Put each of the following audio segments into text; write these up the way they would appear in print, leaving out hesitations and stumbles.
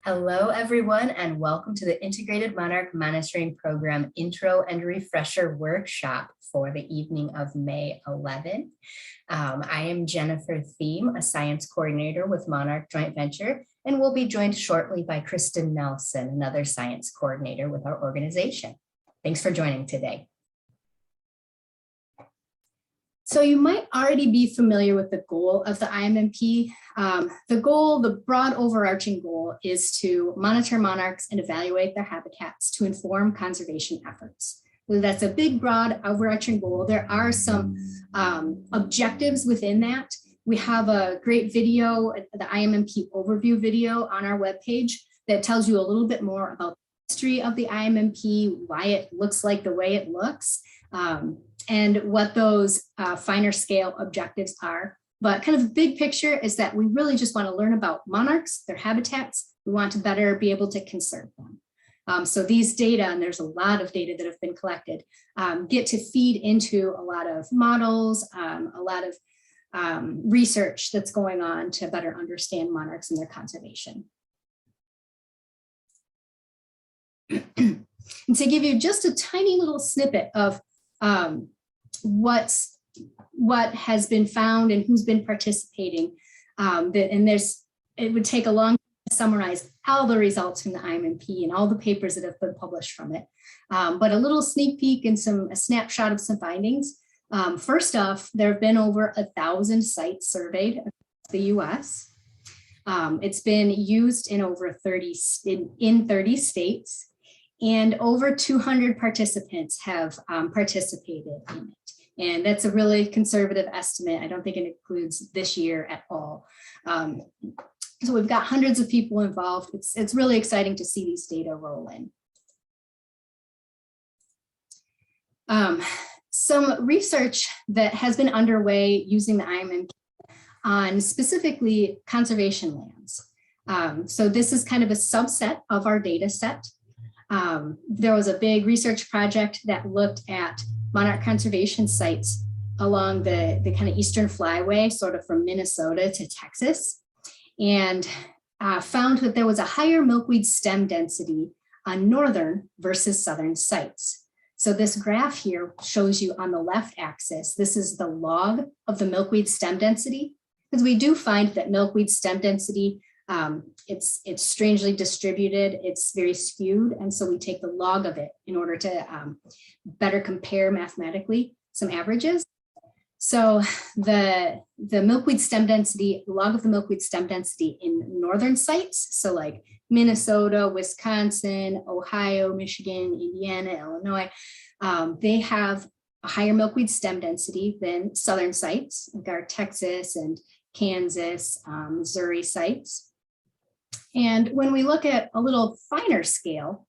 Hello, everyone, and welcome to the Integrated Monarch Monitoring Program Intro and Refresher Workshop for the evening of May 11th. I am Jennifer Thiem, a Science Coordinator with Monarch Joint Venture, and we'll be joined shortly by Kristen Nelson, another Science Coordinator with our organization. Thanks for joining today. So you might already be familiar with the goal of the Immp. The broad overarching goal is to monitor monarchs and evaluate their habitats to inform conservation efforts. So that's a big, broad overarching goal. There are some objectives within that. We have a great video, the Immp overview video on our webpage that tells you a little bit more about the history of the Immp, why it looks like the way it looks, and what those finer scale objectives are. But kind of big picture is that we really just want to learn about monarchs, their habitats. We want to better be able to conserve them. So these data, and there's a lot of data that have been collected, get to feed into a lot of models, a lot of research that's going on to better understand monarchs and their conservation. And to give you just a tiny little snippet of what has been found and who's been participating, it would take a long time to summarize all the results from the Immp and all the papers that have been published from it. But a little sneak peek and a snapshot of some findings. First off, there have been over 1,000 sites surveyed across the US. It's been used in over 30 states, and over 200 participants have participated in it. And that's a really conservative estimate. I don't think it includes this year at all. So we've got hundreds of people involved. It's really exciting to see these data roll in. Some research that has been underway using the Immp on specifically conservation lands. So this is kind of a subset of our data set. There was a big research project that looked at monarch conservation sites along the kind of eastern flyway, sort of from Minnesota to Texas, and found that there was a higher milkweed stem density on northern versus southern sites. So this graph here shows you on the left axis, this is the log of the milkweed stem density, because we do find that milkweed stem density, it's strangely distributed, it's very skewed, and so we take the log of it in order to better compare mathematically some averages. So the milkweed stem density, log of the milkweed stem density in northern sites, so like Minnesota, Wisconsin, Ohio, Michigan, Indiana, Illinois, they have a higher milkweed stem density than southern sites, like our Texas and Kansas, Missouri sites. And when we look at a little finer scale,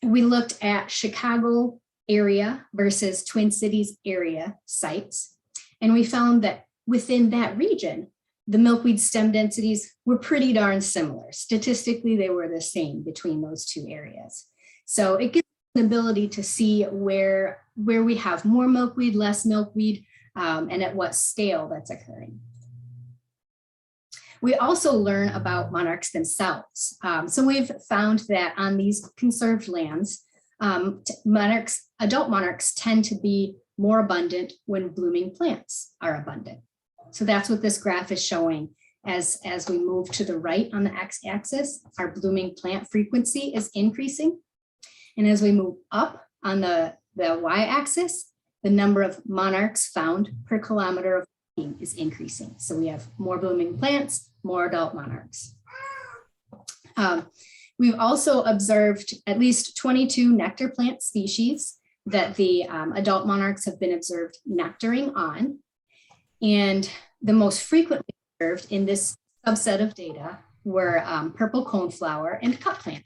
we looked at Chicago area versus Twin Cities area sites. And we found that within that region, the milkweed stem densities were pretty darn similar. Statistically, they were the same between those two areas. So it gives us an ability to see where we have more milkweed, less milkweed, and at what scale that's occurring. We also learn about monarchs themselves. So we've found that on these conserved lands, adult monarchs tend to be more abundant when blooming plants are abundant. So that's what this graph is showing. As we move to the right on the x-axis, our blooming plant frequency is increasing. And as we move up on the y-axis, the number of monarchs found per kilometer of blooming is increasing. So we have more blooming plants, more adult monarchs. We've also observed at least 22 nectar plant species that the adult monarchs have been observed nectaring on. And the most frequently observed in this subset of data were purple coneflower and cup plant.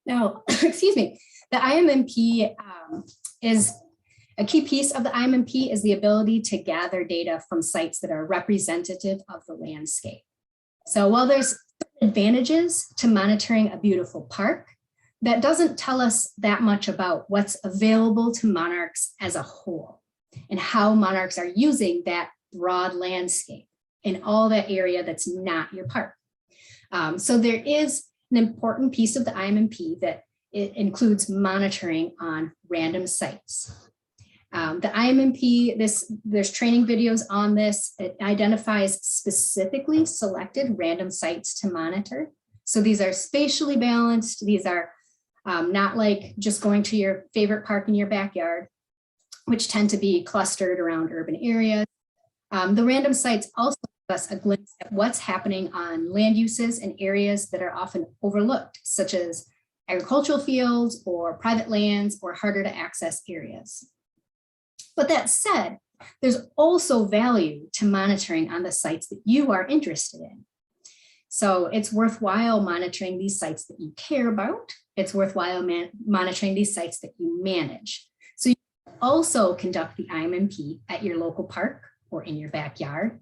Now, excuse me, the Immp is a key piece of the Immp is the ability to gather data from sites that are representative of the landscape. So while there's advantages to monitoring a beautiful park, that doesn't tell us that much about what's available to monarchs as a whole and how monarchs are using that broad landscape in all that area that's not your park. So there is an important piece of the IMP that it includes monitoring on random sites. The IMP, there's training videos on this. It identifies specifically selected random sites to monitor. So these are spatially balanced. These are not like just going to your favorite park in your backyard, which tend to be clustered around urban areas. The random sites also give us a glimpse at what's happening on land uses and areas that are often overlooked, such as agricultural fields or private lands or harder to access areas. But that said, there's also value to monitoring on the sites that you are interested in. So it's worthwhile monitoring these sites that you care about. It's worthwhile monitoring these sites that you manage. So you can also conduct the IMP at your local park or in your backyard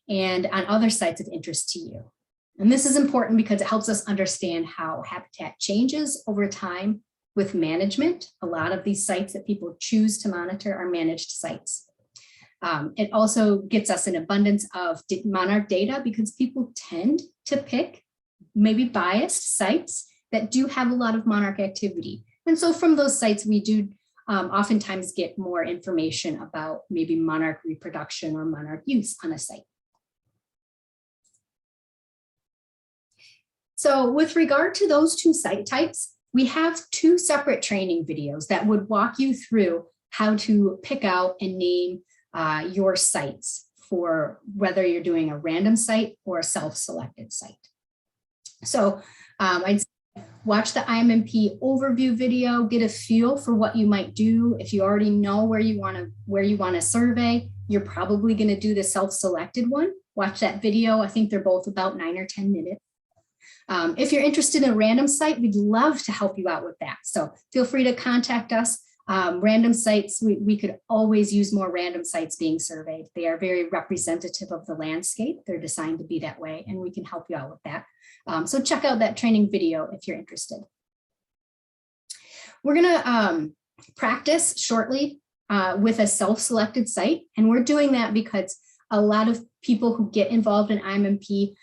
and on other sites of interest to you. And this is important because it helps us understand how habitat changes over time with management. A lot of these sites that people choose to monitor are managed sites. It also gets us an abundance of monarch data because people tend to pick maybe biased sites that do have a lot of monarch activity. And so from those sites, we do oftentimes get more information about maybe monarch reproduction or monarch use on a site. So with regard to those two site types, we have two separate training videos that would walk you through how to pick out and name your sites for whether you're doing a random site or a self-selected site. So I'd say watch the IMP overview video, get a feel for what you might do. If you already know where you want to survey, you're probably going to do the self-selected one. Watch that video. I think they're both about 9 or 10 minutes. If you're interested in a random site, we'd love to help you out with that. So feel free to contact us. Random sites, we could always use more random sites being surveyed. They are very representative of the landscape. They're designed to be that way, and we can help you out with that. So check out that training video if you're interested. We're gonna practice shortly with a self-selected site, and we're doing that because a lot of people who get involved in IMP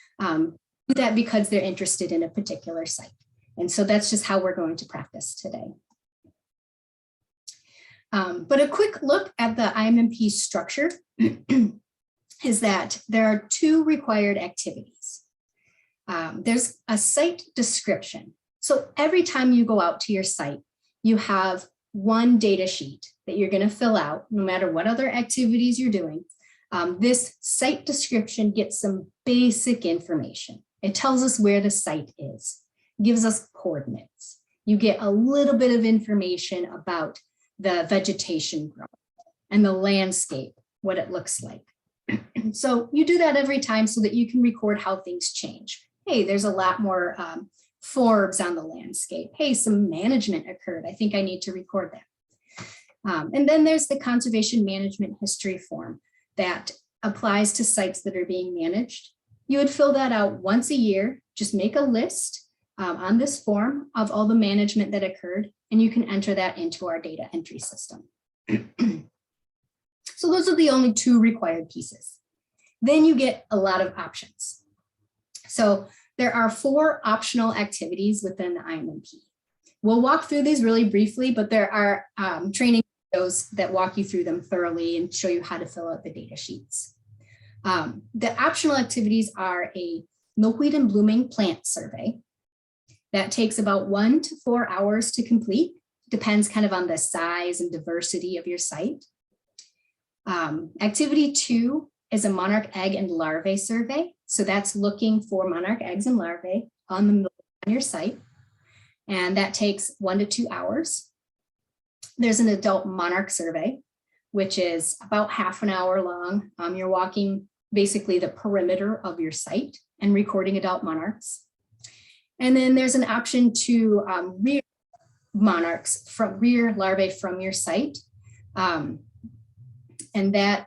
do that because they're interested in a particular site. And so that's just how we're going to practice today. But a quick look at the IMP structure is that there are two required activities. There's a site description. So every time you go out to your site, you have one data sheet that you're going to fill out no matter what other activities you're doing. This site description gets some basic information. It tells us where the site is, gives us coordinates. You get a little bit of information about the vegetation growth and the landscape, what it looks like. So you do that every time so that you can record how things change. Hey, there's a lot more forbs on the landscape. Hey, some management occurred. I think I need to record that. And then there's the conservation management history form that applies to sites that are being managed. You would fill that out once a year, just make a list on this form of all the management that occurred, and you can enter that into our data entry system. So those are the only two required pieces. Then you get a lot of options. So there are 4 optional activities within the IMP. We'll walk through these really briefly, but there are training videos that walk you through them thoroughly and show you how to fill out the data sheets. The optional activities are a milkweed and blooming plant survey. That takes about 1 to 4 hours to complete. Depends kind of on the size and diversity of your site. Activity 2 is a monarch egg and larvae survey. So that's looking for monarch eggs and larvae on your site. And that takes 1 to 2 hours. There's an adult monarch survey, which is about half an hour long. You're walking basically the perimeter of your site and recording adult monarchs. And then there's an option to rear monarchs, rear larvae from your site. And that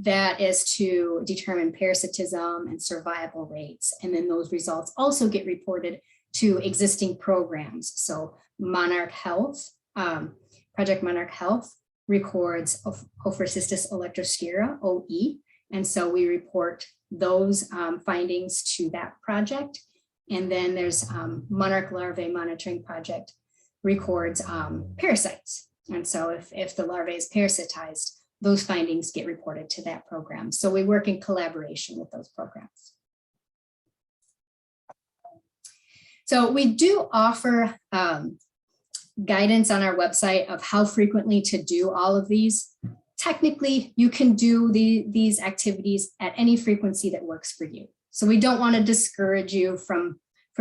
that is to determine parasitism and survival rates. And then those results also get reported to existing programs. So Monarch Health, Project Monarch Health records Ophrocystis electrosclera, OE. And so we report those findings to that project. And then there's Monarch Larvae Monitoring Project records parasites. And so if the larvae is parasitized, those findings get reported to that program. So we work in collaboration with those programs. So we do offer guidance on our website of how frequently to do all of these. Technically, you can do these activities at any frequency that works for you. So we don't want to discourage you from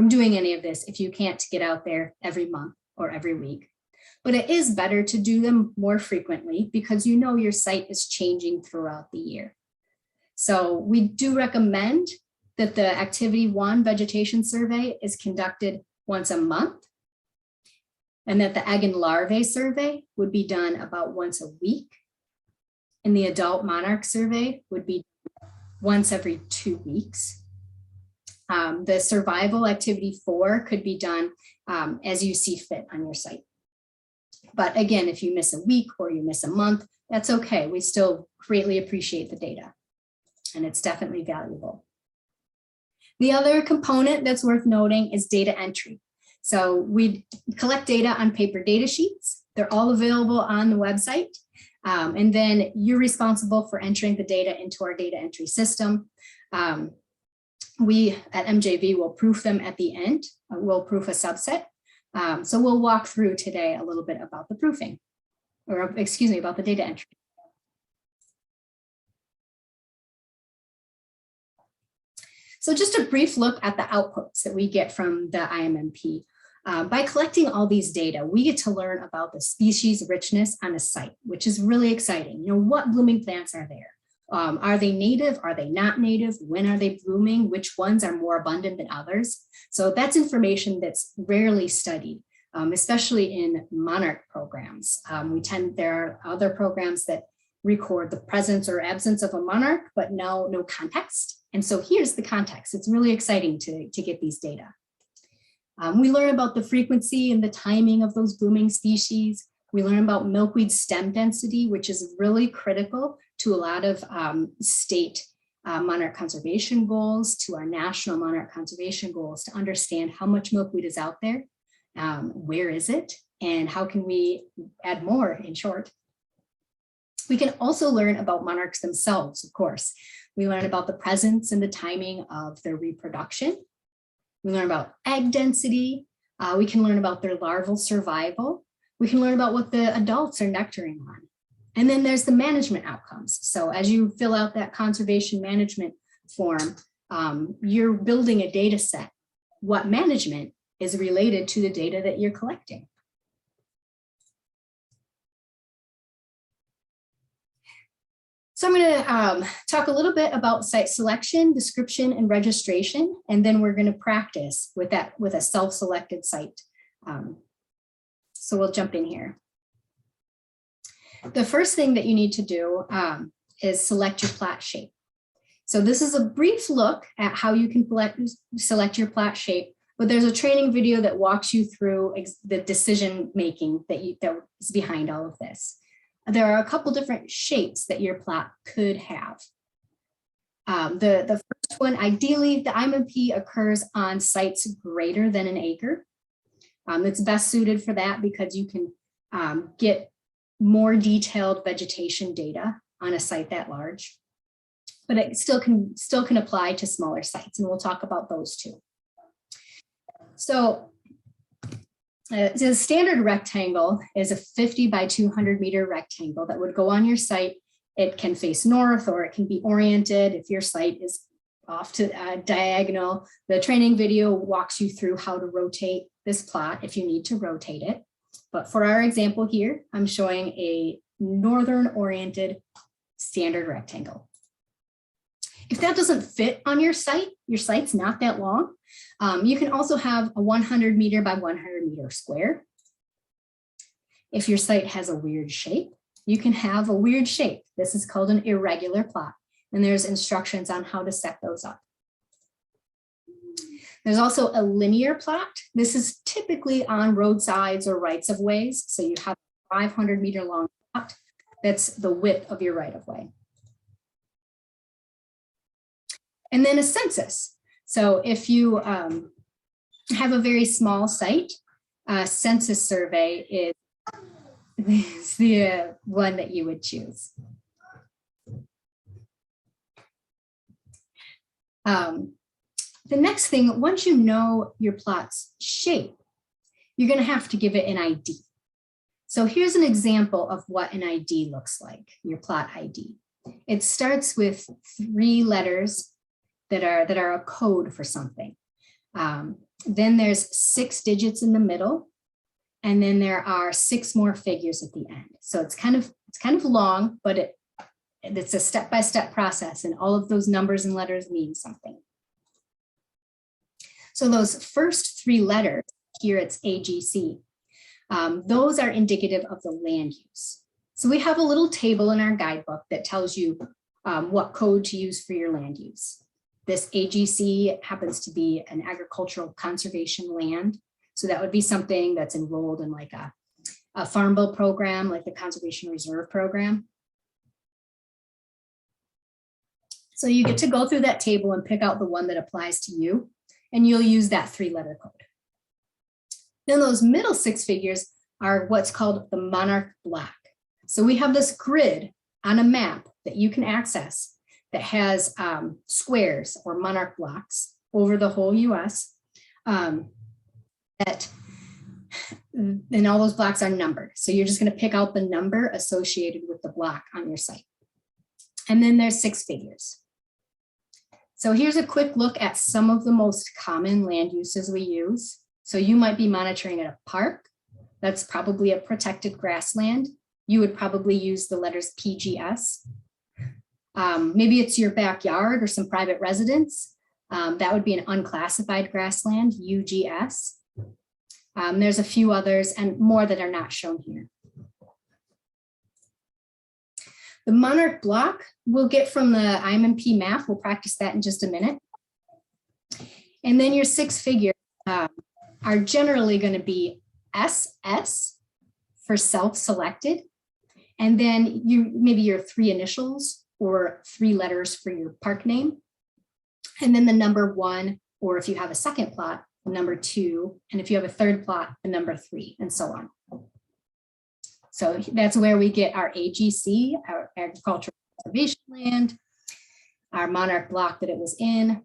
doing any of this if you can't get out there every month or every week. But it is better to do them more frequently because you know your site is changing throughout the year. So we do recommend that the Activity 1 vegetation survey is conducted once a month, and that the egg and larvae survey would be done about once a week. And the adult monarch survey would be once every 2 weeks. The survival activity 4 could be done as you see fit on your site. But again, if you miss a week or you miss a month, that's okay. We still greatly appreciate the data, and it's definitely valuable. The other component that's worth noting is data entry. So we collect data on paper data sheets. They're all available on the website. And then you're responsible for entering the data into our data entry system. We at MJV will proof them at the end. We'll proof a subset. So we'll walk through today a little bit about the proofing, or excuse me, about the data entry. So just a brief look at the outputs that we get from the Immp. By collecting all these data, we get to learn about the species richness on a site, which is really exciting. You know, what blooming plants are there? Are they native? Are they not native? When are they blooming? Which ones are more abundant than others? So that's information that's rarely studied, especially in monarch programs. There are other programs that record the presence or absence of a monarch, but no context. And so here's the context. It's really exciting to get these data. We learn about the frequency and the timing of those blooming species. We learn about milkweed stem density, which is really critical to a lot of state monarch conservation goals, to our national monarch conservation goals, to understand how much milkweed is out there, where is it, and how can we add more, in short. We can also learn about monarchs themselves, of course. We learn about the presence and the timing of their reproduction. We learn about egg density. We can learn about their larval survival. We can learn about what the adults are nectaring on. And then there's the management outcomes. So as you fill out that conservation management form, you're building a data set. What management is related to the data that you're collecting? So I'm going to talk a little bit about site selection, description, and registration, and then we're going to practice with a self-selected site. So we'll jump in here. The first thing that you need to do is select your plot shape. So this is a brief look at how you can select your plot shape, but there's a training video that walks you through the decision making that is behind all of this. There are a couple different shapes that your plot could have. The first one, ideally, the Immp occurs on sites greater than an acre. It's best suited for that because you can get more detailed vegetation data on a site that large, but it still can apply to smaller sites, and we'll talk about those too. So the standard rectangle is a 50 by 200 meter rectangle that would go on your site. It can face north or it can be oriented if your site is off to diagonal. The training video walks you through how to rotate this plot if you need to rotate it. But for our example here, I'm showing a northern oriented standard rectangle. If that doesn't fit on your site's not that long, you can also have a 100 meter by 100 meter square. If your site has a weird shape, You can have a weird shape. This is called an irregular plot, and there's instructions on how to set those up. There's also a linear plot. This is typically on roadsides or rights of ways. So you have a 500-meter long plot. That's the width of your right of way. And then a census. So if you have a very small site, a census survey is the one that you would choose. The next thing, once you know your plot's shape, you're going to have to give it an ID. So here's an example of what an ID looks like, your plot ID. It starts with 3 letters that are a code for something. Then there's 6 digits in the middle, and then there are 6 more figures at the end. So it's kind of long, but it's a step-by-step process, and all of those numbers and letters mean something. So those first 3 letters, here it's AGC, those are indicative of the land use. So we have a little table in our guidebook that tells you what code to use for your land use. This AGC happens to be an agricultural conservation land. So that would be something that's enrolled in like a farm bill program, like the Conservation Reserve Program. So you get to go through that table and pick out the one that applies to you, and you'll use that 3-letter code. Then those middle 6 figures are what's called the Monarch block. So we have this grid on a map that you can access that has squares or Monarch blocks over the whole US. And all those blocks are numbered. So you're just going to pick out the number associated with the block on your site. And then there's 6 figures. So here's a quick look at some of the most common land uses we use. So you might be monitoring at a park. That's probably a protected grassland. You would probably use the letters PGS. Maybe it's your backyard or some private residence. That would be an unclassified grassland, UGS. There's a few others and more that are not shown here. The Monarch block we'll get from the Immp map. We'll practice that in just a minute. And then your 6 figures are generally going to be SS for self-selected. And then maybe your 3 initials or 3 letters for your park name. And then the number 1, or if you have a second plot, the number 2, and if you have a third plot, the number 3, and so on. So that's where we get our AGC, our agricultural conservation land, our Monarch block that it was in.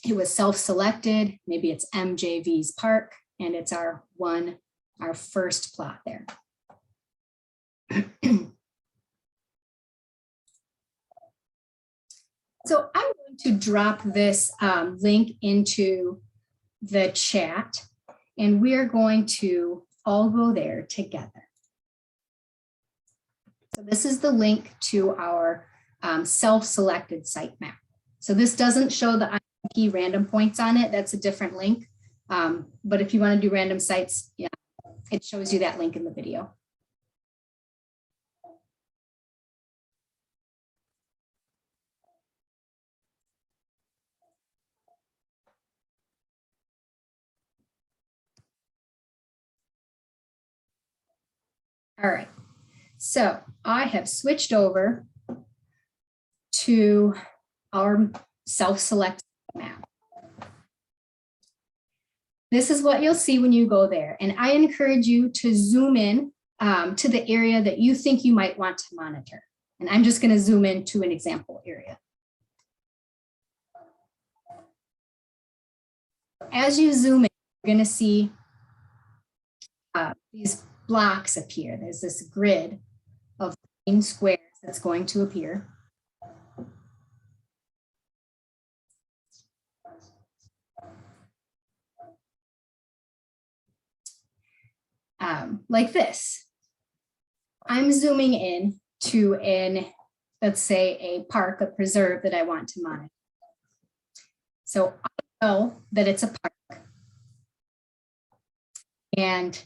It was self-selected, maybe it's MJV's park, and it's our first plot there. So I'm going to drop this link into the chat, and we are going to all go there together. So this is the link to our self-selected site map. So this doesn't show the Immp random points on it. That's a different link. But if you want to do random sites, yeah, it shows you that link in the video. All right, so I have switched over to our self-select map. This is what you'll see when you go there. And I encourage you to zoom in to the area that you think you might want to monitor. And I'm just going to zoom in to an example area. As you zoom in, you're going to see these blocks appear. There's this grid of green squares that's going to appear. Like this. I'm zooming in to let's say a park, a preserve that I want to monitor. So I know that it's a park. And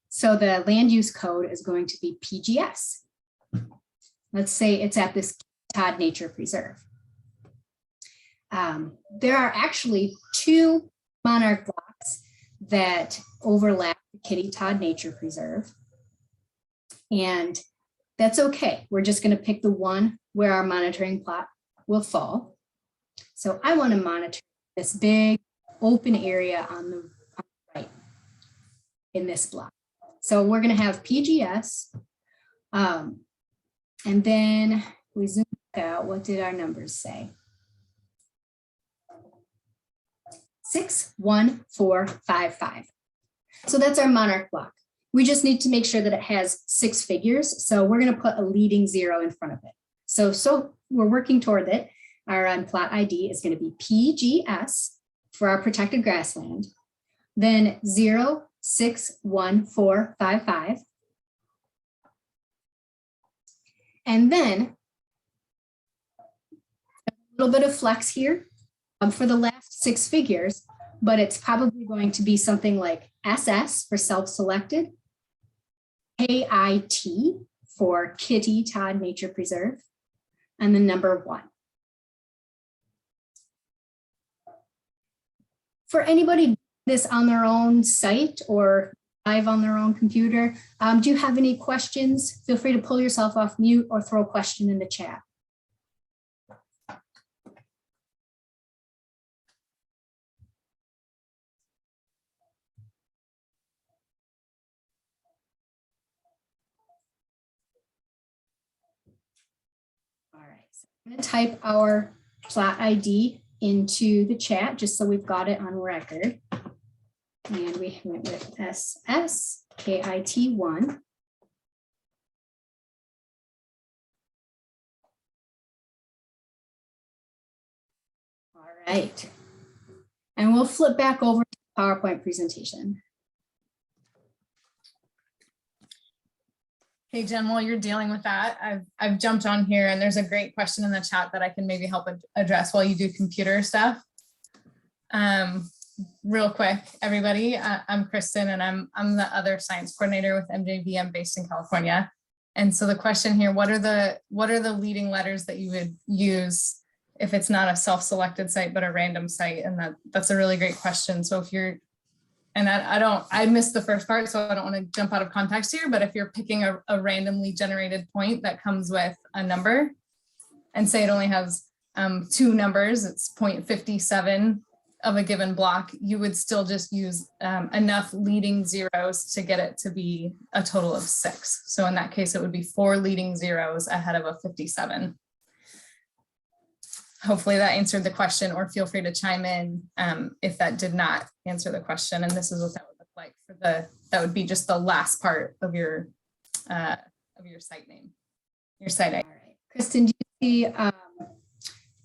so the land use code is going to be PGS. Let's say it's at this Todd Nature Preserve. There are actually 2 monarch blocks that overlap the Kitty Todd Nature Preserve. And that's okay. We're just going to pick the one where our monitoring plot will fall. So I want to monitor this big open area on the right in this block. So we're going to have PGS. And then we zoom out. What did our numbers say? 61455. So that's our monarch block. We just need to make sure that it has 6 figures. So we're going to put a leading 0 in front of it. So we're working toward it. Our plot ID is going to be PGS for our protected grassland, then 061455. And then a little bit of flex here for the last 6 figures, but it's probably going to be something like SS for self-selected, KIT for Kitty Todd Nature Preserve, and the number 1. For anybody this on their own site or live on their own computer, do you have any questions? Feel free to pull yourself off mute or throw a question in the chat. All right, so I'm going to type our plot ID into the chat just so we've got it on record. And we went with SSKIT1. All right. And we'll flip back over to the PowerPoint presentation. Hey, Jen, while you're dealing with that, I've jumped on here and there's a great question in the chat that I can maybe help address while you do computer stuff. Real quick, everybody, I'm Kristen and I'm the other science coordinator with MJV. I'm based in California. And so the question here, what are the leading letters that you would use if it's not a self-selected site, but a random site? And that's a really great question. So if you're, and I missed the first part, so I don't want to jump out of context here, but if you're picking a randomly generated point that comes with a number and say it only has 2 numbers, it's 0.57 of a given block, you would still just use enough leading zeros to get it to be a total of 6. So in that case, it would be 4 leading zeros ahead of a 57. Hopefully that answered the question, or feel free to chime in if that did not answer the question. And this is what that would look like for that would be just the last part of your site name, your site ID. All right. Kristen, do you see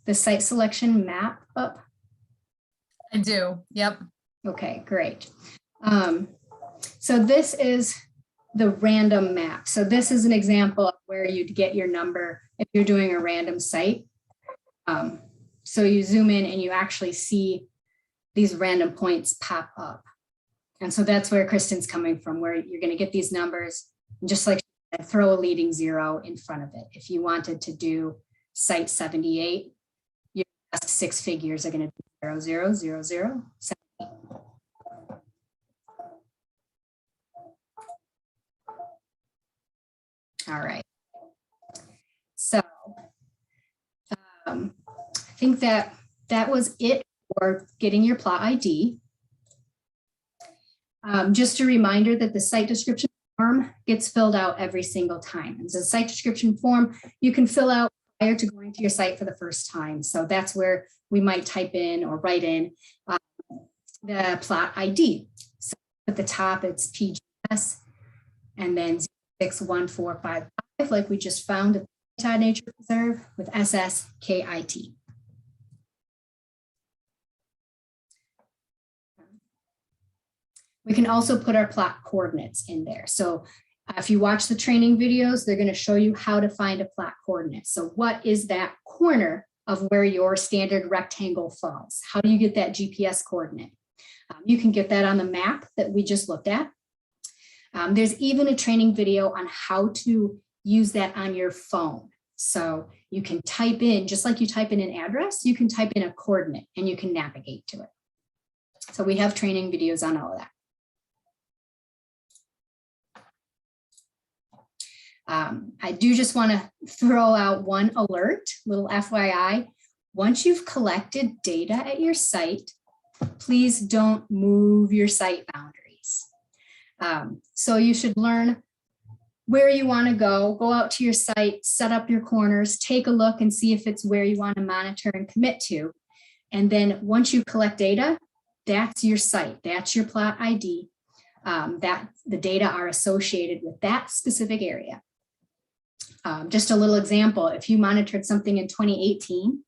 the site selection map up? I do, yep. Okay, great. So this is the random map. So this is an example of where you'd get your number if you're doing a random site. So you zoom in and you actually see these random points pop up. And so that's where Kristen's coming from, where you're going to get these numbers and just like throw a leading 0 in front of it. If you wanted to do site 78, your last 6 figures are going to be 0, 0, 0, 0, 78. All right. So I think that was it for getting your plot ID. Just a reminder that the site description form gets filled out every single time. It's a site description form you can fill out prior to going to your site for the first time. So that's where we might type in or write in the plot ID. So at the top, it's PGS and then 061455, like we just found at the Todd Nature Preserve with SSKIT. We can also put our plot coordinates in there. So if you watch the training videos, they're going to show you how to find a plot coordinate. So what is that corner of where your standard rectangle falls? How do you get that GPS coordinate? You can get that on the map that we just looked at. There's even a training video on how to use that on your phone. So you can type in, just like you type in an address, you can type in a coordinate and you can navigate to it. So we have training videos on all of that. I do just want to throw out one alert, little FYI. Once you've collected data at your site, please don't move your site boundaries. So you should learn where you want to go out to your site, set up your corners, take a look and see if it's where you want to monitor and commit to. And then once you collect data, that's your site, that's your plot ID, that the data are associated with that specific area. Just a little example, if you monitored something in 2018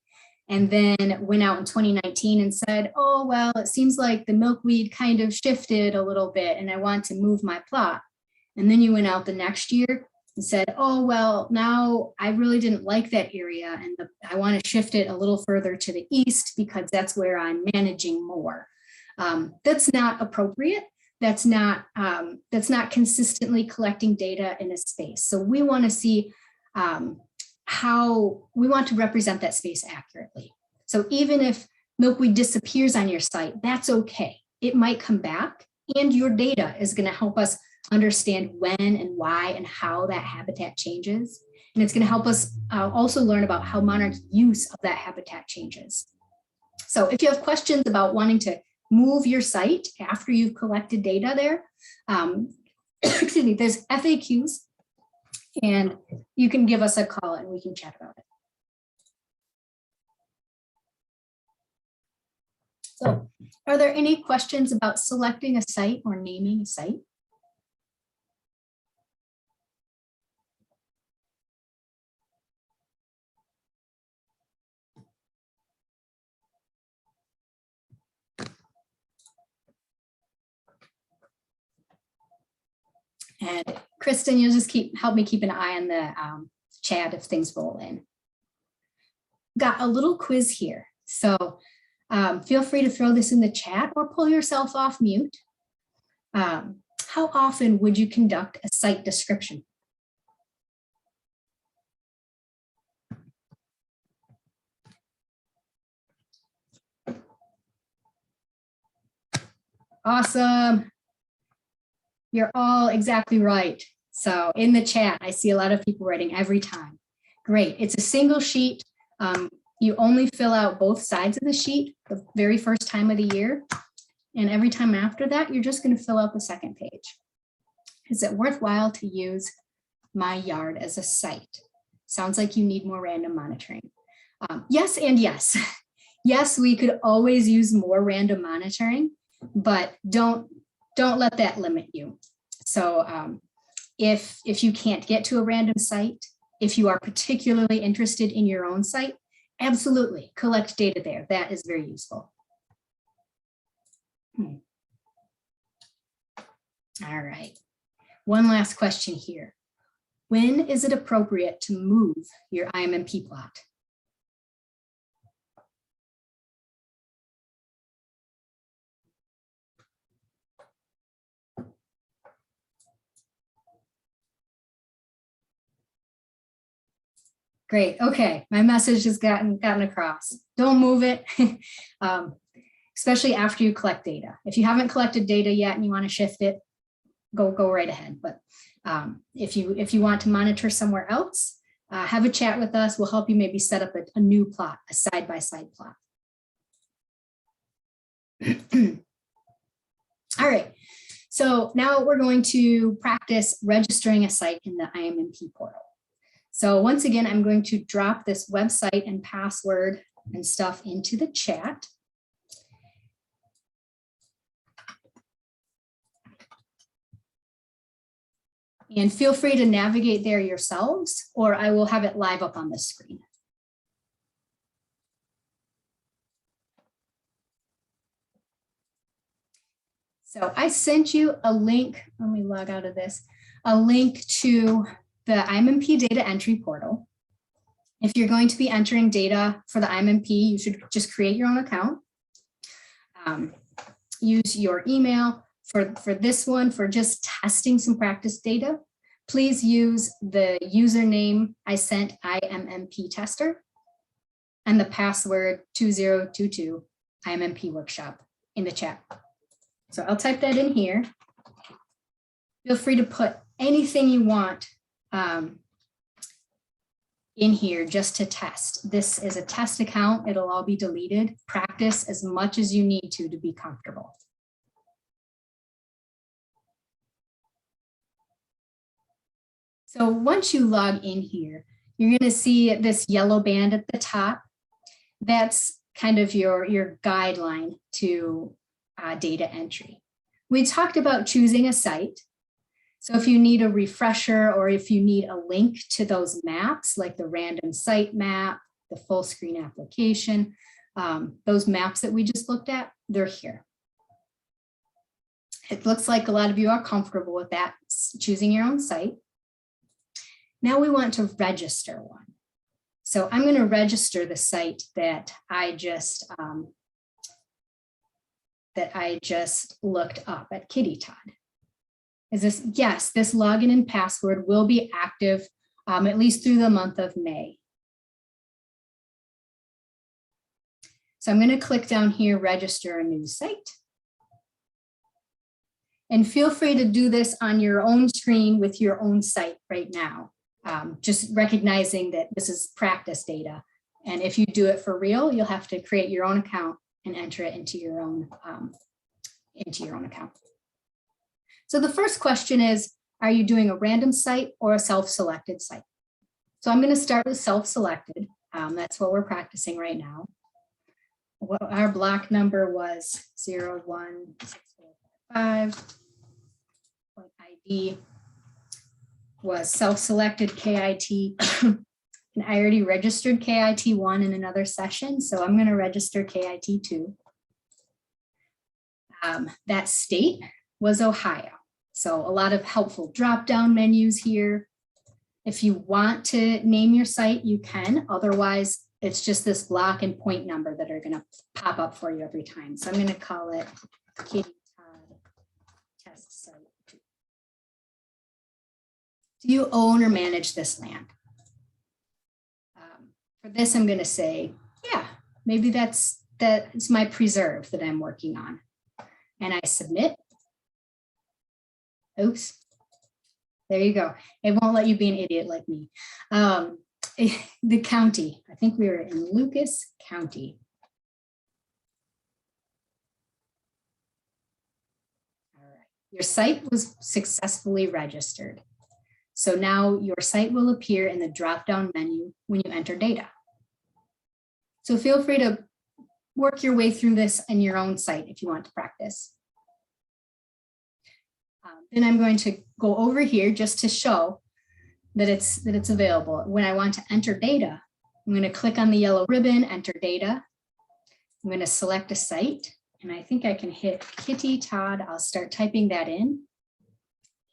and then went out in 2019 and said, oh, well, it seems like the milkweed kind of shifted a little bit and I want to move my plot. And then you went out the next year and said, oh, well, now I really didn't like that area and I want to shift it a little further to the east because that's where I'm managing more. That's not appropriate. That's not consistently collecting data in a space. So we want to see how we want to represent that space accurately. So even if milkweed disappears on your site, that's okay. It might come back and your data is going to help us understand when and why and how that habitat changes. And it's going to help us also learn about how Monarch's use of that habitat changes. So if you have questions about wanting to move your site after you've collected data there, excuse me, there's FAQs and you can give us a call and we can chat about it. So are there any questions about selecting a site or naming a site? And Kristen, you'll just help me keep an eye on the chat if things roll in. Got a little quiz here. So feel free to throw this in the chat or pull yourself off mute. How often would you conduct a site description? Awesome. You're all exactly right. So in the chat, I see a lot of people writing every time. Great. It's a single sheet. You only fill out both sides of the sheet the very first time of the year. And every time after that, you're just going to fill out the second page. Is it worthwhile to use my yard as a site? Sounds like you need more random monitoring. Yes and yes. Yes, we could always use more random monitoring, but don't let that limit you. So if you can't get to a random site, if you are particularly interested in your own site, absolutely collect data there. That is very useful. All right. One last question here. When is it appropriate to move your Immp plot? Great. Okay, my message has gotten across. Don't move it, especially after you collect data. If you haven't collected data yet and you want to shift it, go right ahead. But if you want to monitor somewhere else, have a chat with us. We'll help you maybe set up a new plot, a side-by-side plot. All right. So now we're going to practice registering a site in the Immp portal. So once again, I'm going to drop this website and password and stuff into the chat. And feel free to navigate there yourselves, or I will have it live up on the screen. So I sent you a link, let me log out of this, a link to the Immp data entry portal. If you're going to be entering data for the Immp, you should just create your own account. Use your email for this one for just testing some practice data. please use the username I sent IMMP tester and the password 2022 IMMP workshop in the chat. So I'll type that in here. Feel free to put anything you want in here just to test. This is a test account. It'll all be deleted. Practice as much as you need to be comfortable. So once you log in here, you're going to see this yellow band at the top. That's kind of your guideline to data entry. We talked about choosing a site. So if you need a refresher or if you need a link to those maps, like the random site map, the full screen application, those maps that we just looked at, they're here. It looks like a lot of you are comfortable with that, choosing your own site. Now we want to register one. So I'm going to register the site that I just looked up at Kitty Todd. Is this, yes, this login and password will be active at least through the month of May. So I'm going to click down here, register a new site. And feel free to do this on your own screen with your own site right now. Just recognizing that this is practice data. And if you do it for real, you'll have to create your own account and enter it into your own account. So the first question is, are you doing a random site or a self-selected site? So I'm going to start with self-selected. That's what we're practicing right now. Our block number was 01645. ID was self-selected KIT. And I already registered KIT1 in another session, so I'm going to register KIT2. That state was Ohio. So a lot of helpful drop-down menus here. If you want to name your site, you can. Otherwise, it's just this block and point number that are going to pop up for you every time. So I'm going to call it Kitty Todd Test Site 2. Do you own or manage this land? For this, I'm going to say, yeah, maybe that's my preserve that I'm working on. And I submit. Oops. There you go. It won't let you be an idiot like me. The county, I think we were in Lucas County. All right. Your site was successfully registered. So now your site will appear in the drop-down menu when you enter data. So feel free to work your way through this in your own site if you want to practice. Then I'm going to go over here just to show that it's available. When I want to enter data, I'm going to click on the yellow ribbon, enter data. I'm going to select a site, and I think I can hit Kitty Todd. I'll start typing that in.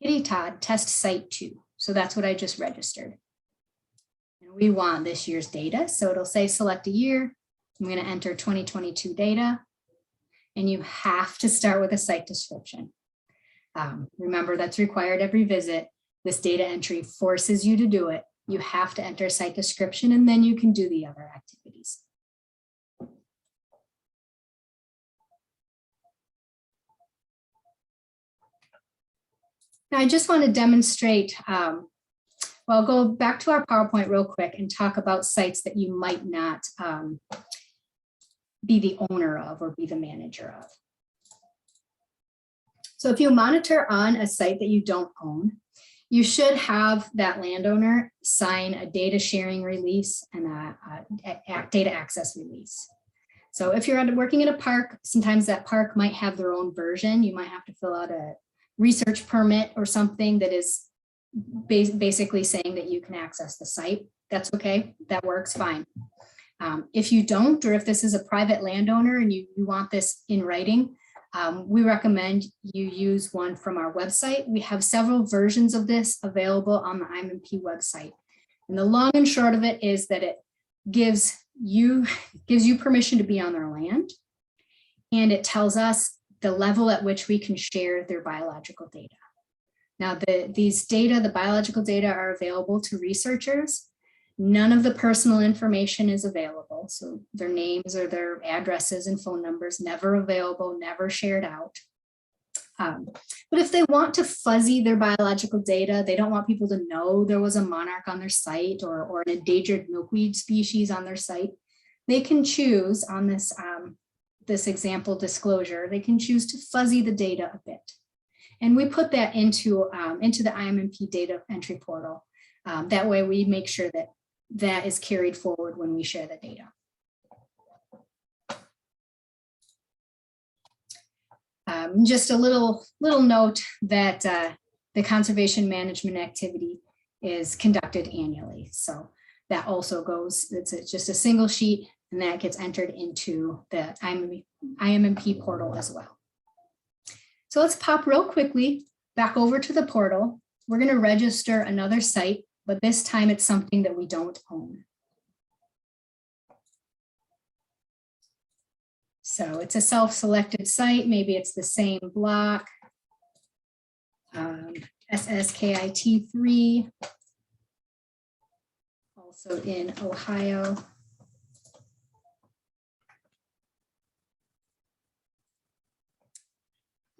Kitty Todd Test Site 2. So that's what I just registered. And we want this year's data. So it'll say select a year. I'm going to enter 2022 data. And you have to start with a site description. Remember, that's required every visit. This data entry forces you to do it. You have to enter a site description, and then you can do the other activities. Now, I just want to demonstrate, well, I'll go back to our PowerPoint real quick and talk about sites that you might not be the owner of or be the manager of. So if you monitor on a site that you don't own, you should have that landowner sign a data sharing release and a data access release. So if you're working in a park, sometimes that park might have their own version. You might have to fill out a research permit or something that is basically saying that you can access the site. That's okay, that works fine. If you don't, or if this is a private landowner and you want this in writing, we recommend you use one from our website. We have several versions of this available on the Immp website. And the long and short of it is that it gives you permission to be on their land. And it tells us the level at which we can share their biological data. Now, these data, the biological data, are available to researchers. None of the personal information is available. So their names or their addresses and phone numbers, never available, never shared out. But if they want to fuzzy their biological data, they don't want people to know there was a monarch on their site or an endangered milkweed species on their site, they can choose on this, this example disclosure, they can choose to fuzzy the data a bit. And we put that into the Immp data entry portal. That way we make sure that that is carried forward when we share the data. Just a little note that the conservation management activity is conducted annually. So that also goes, it's just a single sheet, and that gets entered into the Immp portal as well. So let's pop real quickly back over to the portal. We're going to register another site, but this time it's something that we don't own. So it's a self-selected site. Maybe it's the same block, SSKIT3, also in Ohio.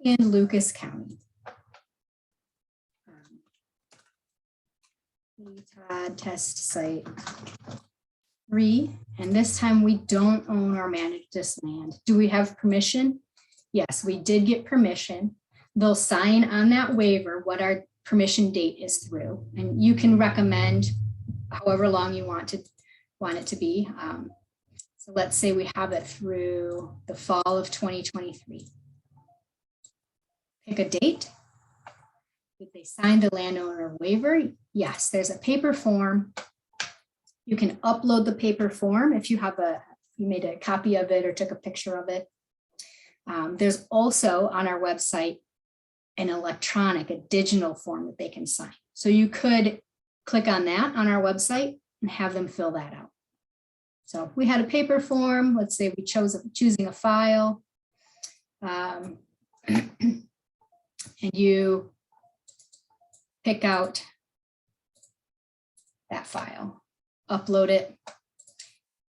In Lucas County. Todd test site 3, and this time we don't own or manage this land. Do we have permission? Yes, we did get permission. They'll sign on that waiver what our permission date is through, and you can recommend however long you want it to be. So let's say we have it through the fall of 2023. Pick a date. Did they sign the landowner waiver? Yes, there's a paper form. You can upload the paper form if you have you made a copy of it or took a picture of it. There's also on our website an a digital form that they can sign. So you could click on that on our website and have them fill that out. So we had a paper form. Let's say we choosing a file. And you pick out that file, upload it.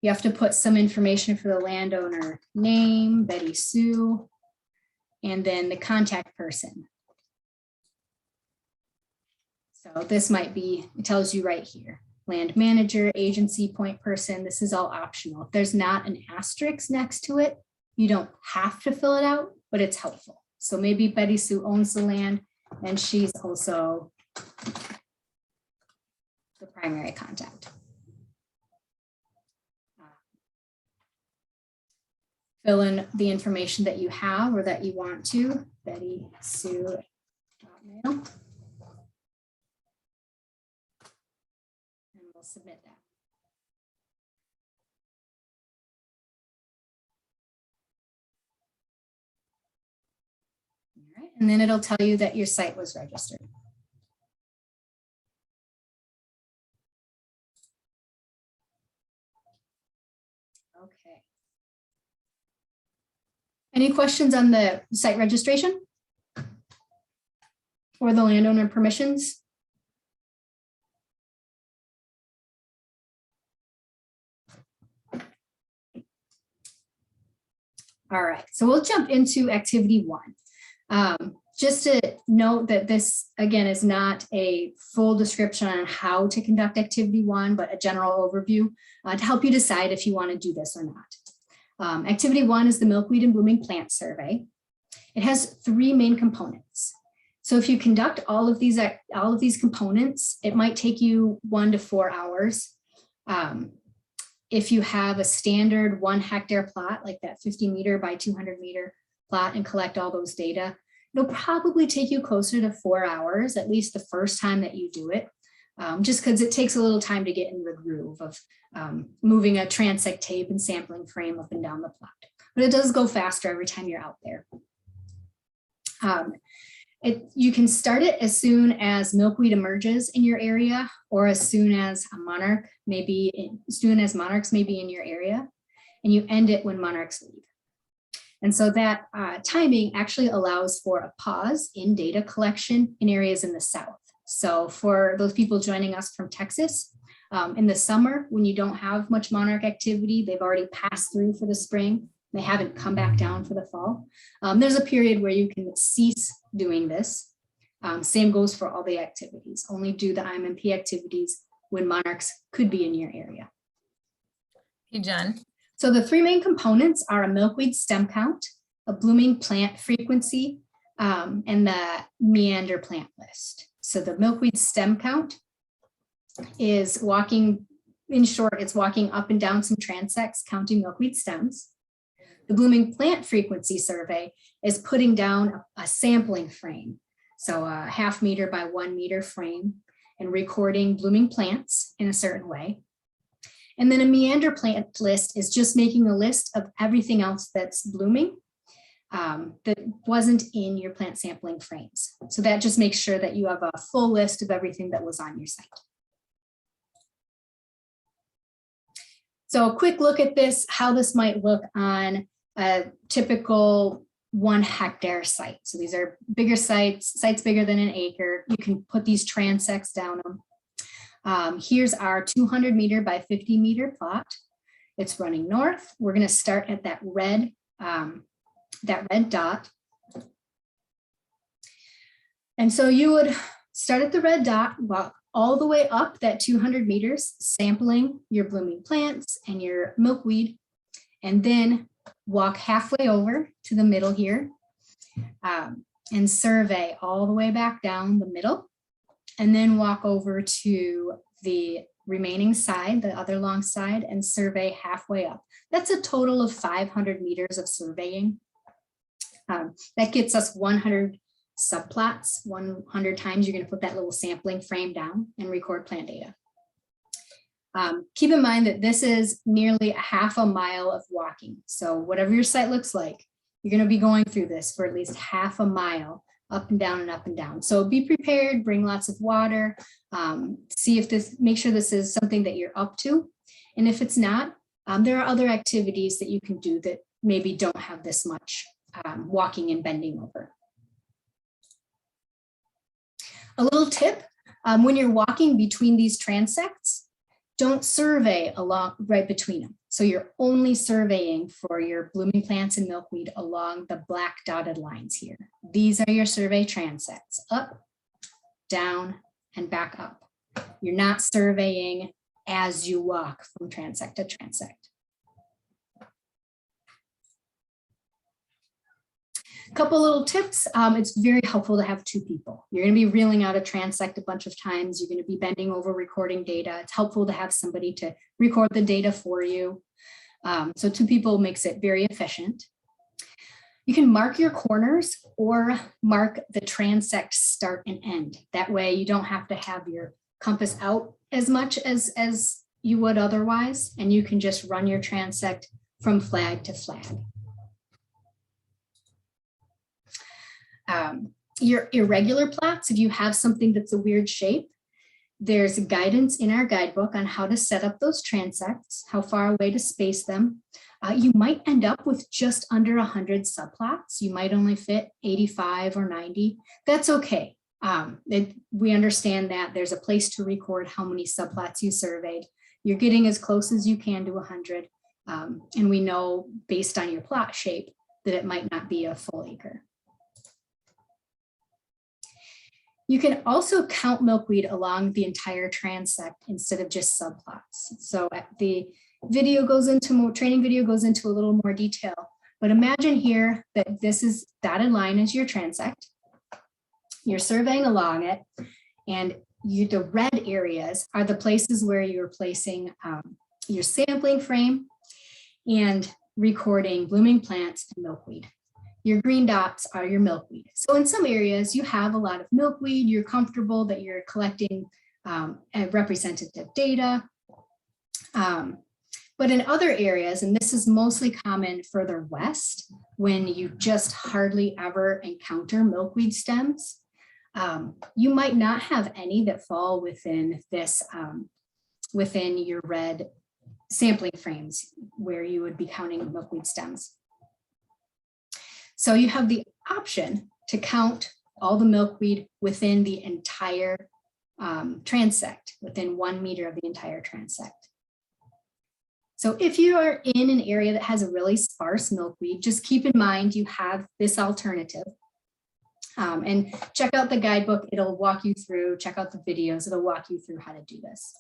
You have to put some information for the landowner, name, Betty Sue, and then the contact person. So this might be, it tells you right here, land manager, agency, point person. This is all optional. If there's not an asterisk next to it, you don't have to fill it out, but it's helpful. So maybe Betty Sue owns the land and she's also the primary contact. Fill in the information that you have or that you want to, Betty Sue @mail. And we'll submit that. All right, and then it'll tell you that your site was registered. Okay. Any questions on the site registration or the landowner permissions? All right, so we'll jump into activity 1. Just to note that this, again, is not a full description on how to conduct activity 1, but a general overview to help you decide if you want to do this or not. Activity 1 is the Milkweed and Blooming Plant Survey. It has 3 main components. So if you conduct all of these components, it might take you 1 to 4 hours. If you have a standard 1 hectare plot, like that 50 meter by 200 meter plot, and collect all those data, it'll probably take you closer to 4 hours, at least the first time that you do it, just because it takes a little time to get in the groove of moving a transect tape and sampling frame up and down the plot. But it does go faster every time you're out there. You can start it as soon as milkweed emerges in your area, or as soon as a monarch monarchs may be in your area, and you end it when monarchs leave. And so that timing actually allows for a pause in data collection in areas in the south. So for those people joining us from Texas, in the summer, when you don't have much monarch activity, they've already passed through for the spring, they haven't come back down for the fall. There's a period where you can cease doing this. Same goes for all the activities. Only do the Immp activities when monarchs could be in your area. Hey, Jen. So the three main components are a milkweed stem count, a blooming plant frequency, and the meander plant list. So the milkweed stem count is walking, in short, it's walking up and down some transects, counting milkweed stems. The blooming plant frequency survey is putting down a sampling frame. So a 0.5 meter by 1 meter frame and recording blooming plants in a certain way. And then a meander plant list is just making a list of everything else that's blooming that wasn't in your plant sampling frames. So that just makes sure that you have a full list of everything that was on your site. So a quick look at this, how this might look on a typical 1 hectare site. So these are bigger sites bigger than an acre. You can put these transects down them. Here's our 200 meter by 50 meter plot. It's running north. We're going to start at that red dot. And so you would start at the red dot, walk all the way up that 200 meters, sampling your blooming plants and your milkweed, and then walk halfway over to the middle here and survey all the way back down the middle, and then walk over to the remaining side, the other long side, and survey halfway up. That's a total of 500 meters of surveying. That gets us 100 subplots. 100 times you're going to put that little sampling frame down and record plant data. Keep in mind that this is nearly 1/2 mile of walking. So whatever your site looks like, you're going to be going through this for at least 1/2 mile up and down and up and down. So be prepared, bring lots of water, see if this, make sure this is something that you're up to. And if it's not, there are other activities that you can do that maybe don't have this much walking and bending over. A little tip, when you're walking between these transects, don't survey along right between them. So you're only surveying for your blooming plants and milkweed along the black dotted lines here. These are your survey transects, up, down, and back up. You're not surveying as you walk from transect to transect. Couple little tips. It's very helpful to have 2 people. You're going to be reeling out a transect a bunch of times. You're going to be bending over recording data. It's helpful to have somebody to record the data for you. So 2 people makes it very efficient. You can mark your corners or mark the transect start and end. That way you don't have to have your compass out as much as you would otherwise, and you can just run your transect from flag to flag. Your irregular plots, if you have something that's a weird shape, there's guidance in our guidebook on how to set up those transects, how far away to space them. You might end up with just under 100 subplots. You might only fit 85 or 90. That's okay. We understand that there's a place to record how many subplots you surveyed. You're getting as close as you can to 100. And we know based on your plot shape that it might not be a full acre. You can also count milkweed along the entire transect instead of just subplots. So the video goes into more, training video goes into a little more detail, but imagine here that this is dotted line is your transect. You're surveying along it, and the red areas are the places where you're placing your sampling frame and recording blooming plants and milkweed. Your green dots are your milkweed. So in some areas you have a lot of milkweed, you're comfortable that you're collecting representative data. But in other areas, and this is mostly common further west, when you just hardly ever encounter milkweed stems, you might not have any that fall within this, within your red sampling frames where you would be counting milkweed stems. So you have the option to count all the milkweed within the entire transect, within 1 meter of the entire transect. So if you are in an area that has a really sparse milkweed, just keep in mind you have this alternative. And check out the guidebook, it'll walk you through, check out the videos, it'll walk you through how to do this.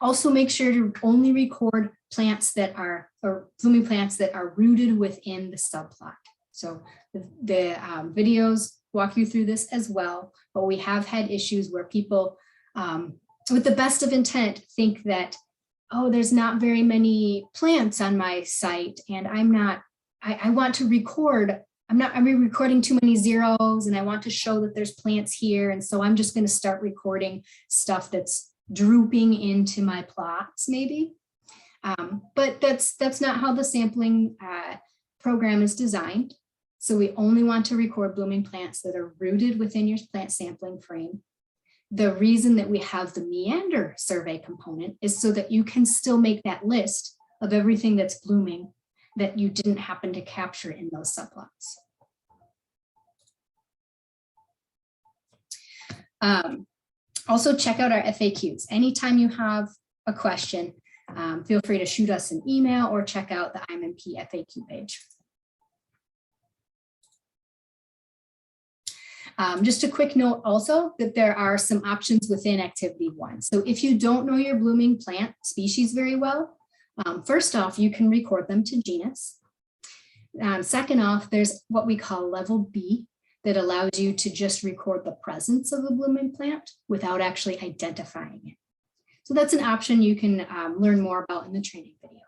Also make sure to only record plants that are, or blooming plants that are rooted within the subplot. So the videos walk you through this as well, but we have had issues where people, with the best of intent, think that, oh, there's not very many plants on my site and I want to record, I'm recording too many zeros and I want to show that there's plants here. And so I'm just going to start recording stuff that's drooping into my plots maybe. But that's not how the sampling program is designed. So we only want to record blooming plants that are rooted within your plant sampling frame. The reason that we have the meander survey component is so that you can still make that list of everything that's blooming that you didn't happen to capture in those subplots. Also check out our FAQs. Anytime you have a question, feel free to shoot us an email or check out the Immp FAQ page. Just a quick note also that there are some options within activity 1. So if you don't know your blooming plant species very well, first off, you can record them to genus. Second off, there's what we call level B that allows you to just record the presence of a blooming plant without actually identifying it. So that's an option you can learn more about in the training video.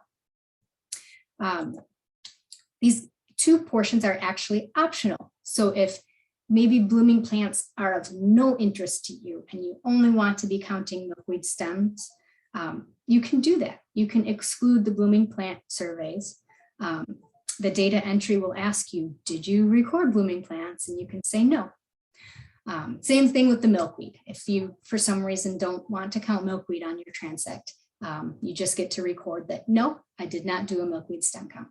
These 2 portions are actually optional. So if maybe blooming plants are of no interest to you and you only want to be counting milkweed stems, you can do that. You can exclude the blooming plant surveys. The data entry will ask you, did you record blooming plants? And you can say no. Same thing with the milkweed. If you, for some reason, don't want to count milkweed on your transect, you just get to record that, no, I did not do a milkweed stem count.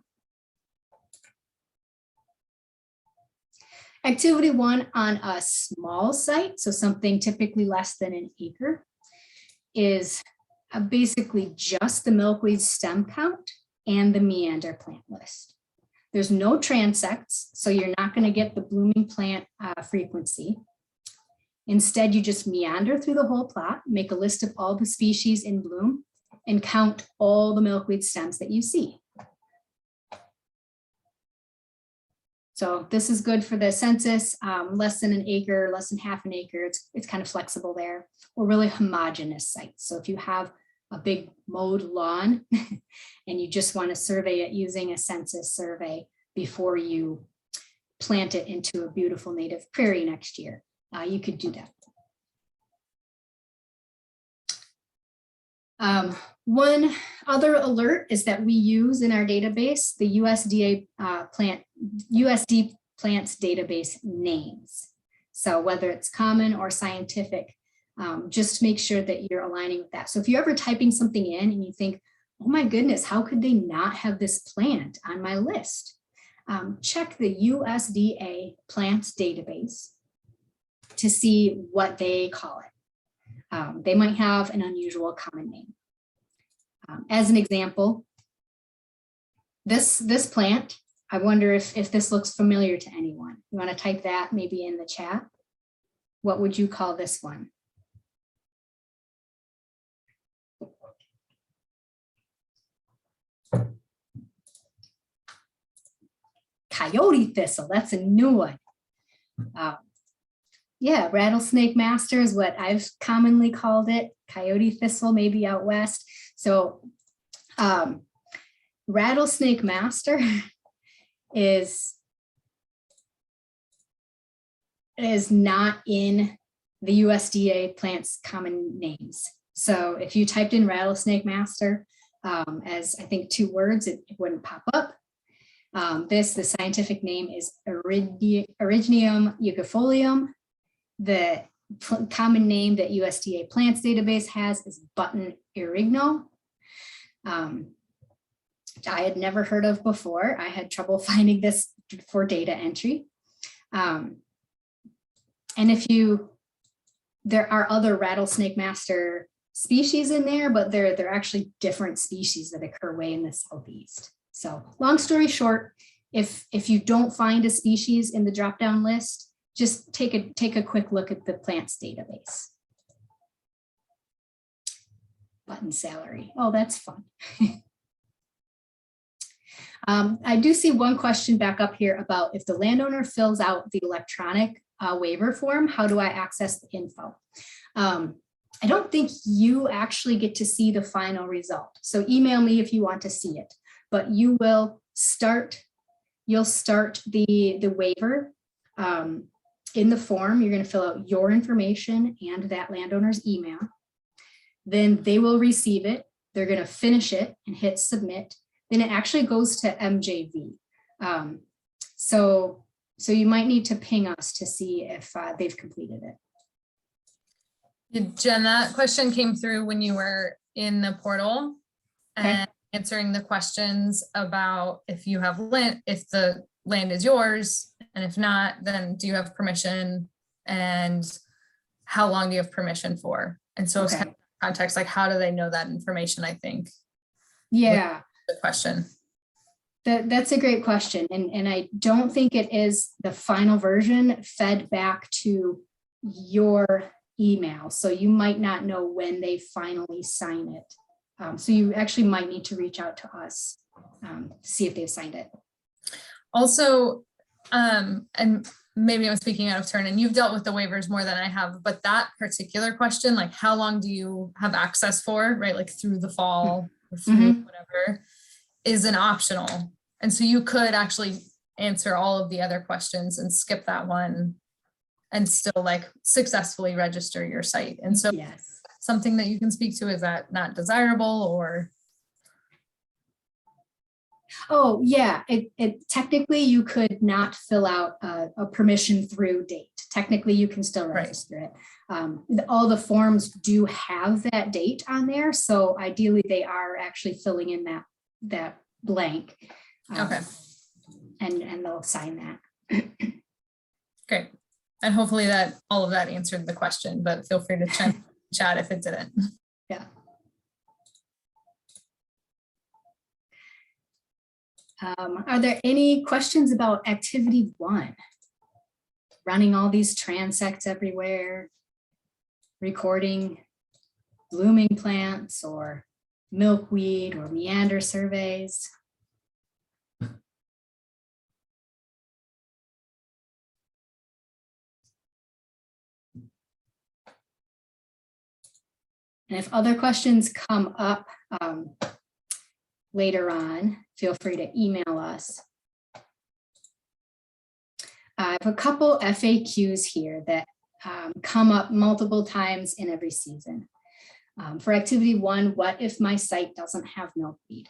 Activity 1 on a small site, so something typically less than an acre, is basically just the milkweed stem count and the meander plant list. There's no transects, so you're not going to get the blooming plant frequency. Instead, you just meander through the whole plot, make a list of all the species in bloom, and count all the milkweed stems that you see. So this is good for the census, less than an acre, less than half an acre. It's kind of flexible there, or really homogeneous sites. So if you have a big mowed lawn and you just want to survey it using a census survey before you plant it into a beautiful native prairie next year, you could do that. One other alert is that we use in our database the USD plants database names. So whether it's common or scientific, just make sure that you're aligning with that. So if you're ever typing something in and you think, oh my goodness, how could they not have this plant on my list? Check the USDA plants database to see what they call it. They might have an unusual common name. As an example, this plant, I wonder if this looks familiar to anyone. You want to type that maybe in the chat? What would you call this one? Coyote Thistle, that's a new one. Yeah, rattlesnake master is what I've commonly called it. Coyote Thistle, maybe out west. So rattlesnake master is not in the USDA plants common names. So if you typed in rattlesnake master as I think 2 words, it wouldn't pop up. The scientific name is Eriginium ucifolium. The common name that USDA plants database has is button erigno. I had never heard of before. I had trouble finding this for data entry. And there are other rattlesnake master species in there, but they're actually different species that occur way in the southeast. So long story short, if you don't find a species in the drop-down list, just take a quick look at the plants database. Button salary. Oh, that's fun. I do see one question back up here about if the landowner fills out the electronic waiver form, how do I access the info? I don't think you actually get to see the final result. So email me if you want to see it, but you'll start the waiver in the form. You're going to fill out your information and that landowner's email. Then they will receive it. They're going to finish it and hit submit. Then it actually goes to MJV. So you might need to ping us to see if they've completed it. Jen, that question came through when you were in the portal and answering the questions about if you have land, if the land is yours, and if not, then do you have permission and how long do you have permission for? And so it's kind of context, like how do they know that information, I think. Yeah. The question. That's a great question. And I don't think it is the final version fed back to your email. So you might not know when they finally sign it. So you actually might need to reach out to us to see if they've signed it. Also, and maybe I'm speaking out of turn and you've dealt with the waivers more than I have, but that particular question, like how long do you have access for, right? Like through the fall or through whatever, is an optional. And so you could actually answer all of the other questions and skip that one and still like successfully register your site. And so yes. Something that you can speak to, is that not desirable or? Oh yeah, it technically you could not fill out a permission through date. Technically you can still register it. All the forms do have that date on there. So ideally they are actually filling in that blank. Okay. And they'll sign that. Great. And hopefully that all of that answered the question, but feel free to chat if it didn't. Yeah. Are there any questions about activity 1? Running all these transects everywhere, recording blooming plants or milkweed or meander surveys. And if other questions come up later on, feel free to email us. I have a couple FAQs here that come up multiple times in every season. For activity 1, what if my site doesn't have milkweed?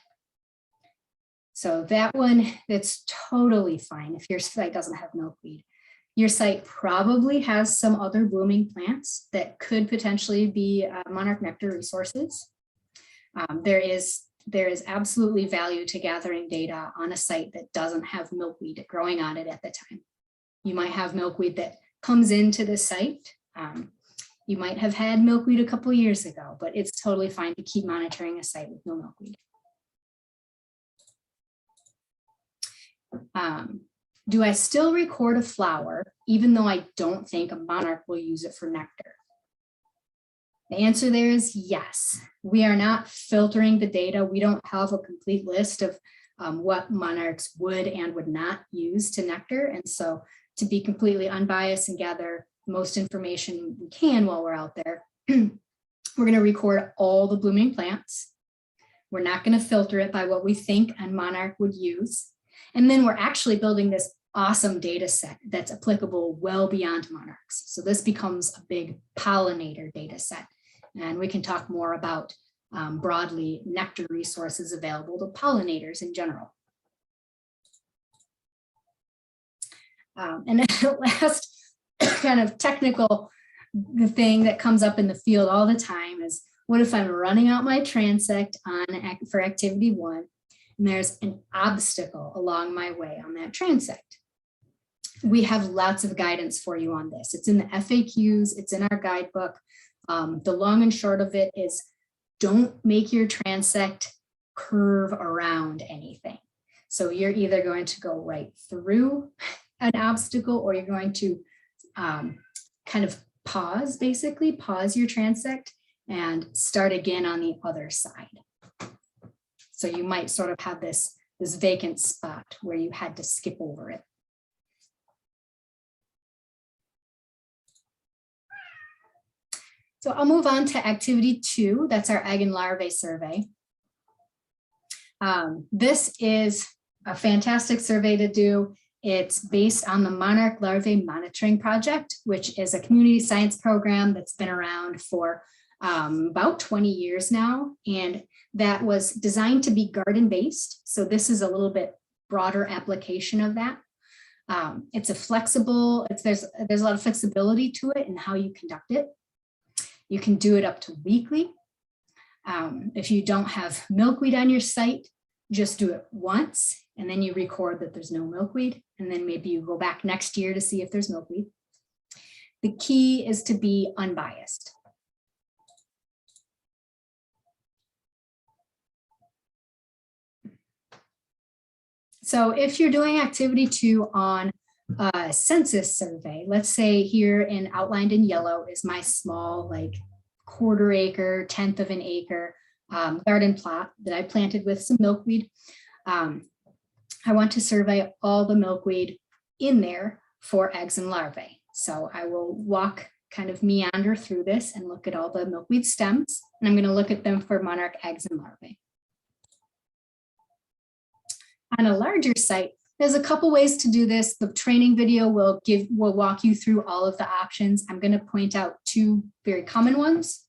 So that one, that's totally fine if your site doesn't have milkweed. Your site probably has some other blooming plants that could potentially be monarch nectar resources. There is absolutely value to gathering data on a site that doesn't have milkweed growing on it at the time. You might have milkweed that comes into the site. You might have had milkweed a couple years ago, but it's totally fine to keep monitoring a site with no milkweed. Do I still record a flower even though I don't think a monarch will use it for nectar? The answer there is yes. We are not filtering the data. We don't have a complete list of what monarchs would and would not use to nectar. And so to be completely unbiased and gather most information we can while we're out there, we're going to record all the blooming plants. We're not going to filter it by what we think a monarch would use. And then we're actually building this awesome data set that's applicable well beyond monarchs. So this becomes a big pollinator data set. And we can talk more about broadly nectar resources available to pollinators in general. And then the last kind of technical thing that comes up in the field all the time is, what if I'm running out my transect for activity 1 and there's an obstacle along my way on that transect. We have lots of guidance for you on this. It's in the FAQs, it's in our guidebook. The long and short of it is don't make your transect curve around anything. So you're either going to go right through an obstacle, or you're going to kind of pause your transect and start again on the other side. So you might sort of have this vacant spot where you had to skip over it. So I'll move on to activity 2. That's our egg and larvae survey. This is a fantastic survey to do. It's based on the Monarch Larvae Monitoring Project, which is a community science program that's been around for about 20 years now. And that was designed to be garden-based. So this is a little bit broader application of that. It's a flexible, there's a lot of flexibility to it and how you conduct it. You can do it up to weekly. If you don't have milkweed on your site, just do it once, and then you record that there's no milkweed, and then maybe you go back next year to see if there's milkweed. The key is to be unbiased. So if you're doing activity 2 on a census survey, let's say here outlined in yellow is my small, like 1/4 acre, 1/10 of an acre garden plot that I planted with some milkweed. I want to survey all the milkweed in there for eggs and larvae. So I will kind of meander through this and look at all the milkweed stems, and I'm going to look at them for monarch eggs and larvae. On a larger site, there's a couple ways to do this. The training video will walk you through all of the options. I'm going to point out 2 very common ones.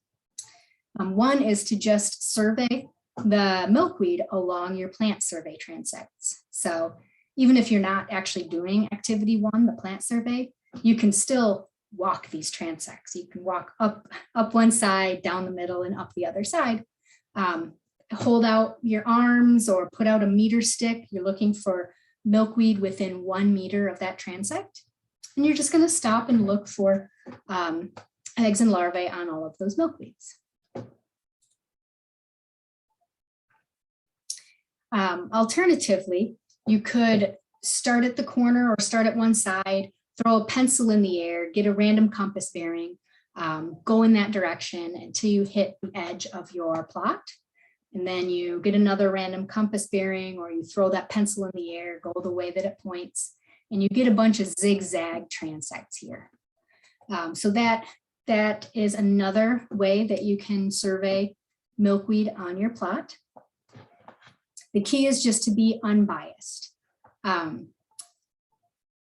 One is to just survey the milkweed along your plant survey transects. So even if you're not actually doing activity 1, the plant survey, you can still walk these transects. You can walk up one side, down the middle, and up the other side. Hold out your arms or put out a meter stick. You're looking for milkweed within 1 meter of that transect. And you're just going to stop and look for eggs and larvae on all of those milkweeds. Alternatively, you could start at the corner or start at one side, throw a pencil in the air, get a random compass bearing, go in that direction until you hit the edge of your plot. And then you get another random compass bearing, or you throw that pencil in the air, go the way that it points, and you get a bunch of zigzag transects here. So that is another way that you can survey milkweed on your plot. The key is just to be unbiased.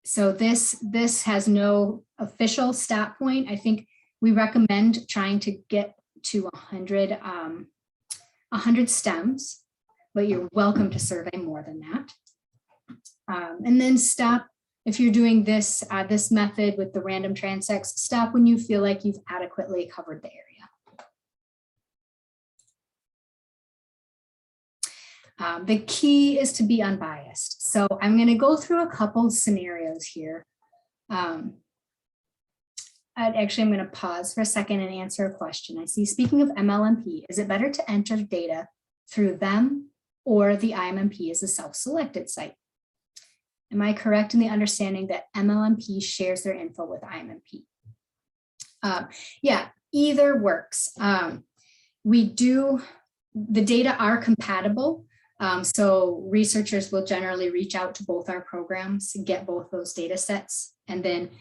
So this has no official stat point. I think we recommend trying to get to 100 stems, but you're welcome to survey more than that. And then stop, if you're doing this method with the random transects, stop when you feel like you've adequately covered the area. The key is to be unbiased. So I'm going to go through a couple scenarios here. I'm going to pause for a second and answer a question. I see, speaking of MLMP, is it better to enter data through them or the IMMP as a self-selected site? Am I correct in the understanding that MLMP shares their info with IMMP? Yeah, either works. The data are compatible. So researchers will generally reach out to both our programs and get both those data sets, and then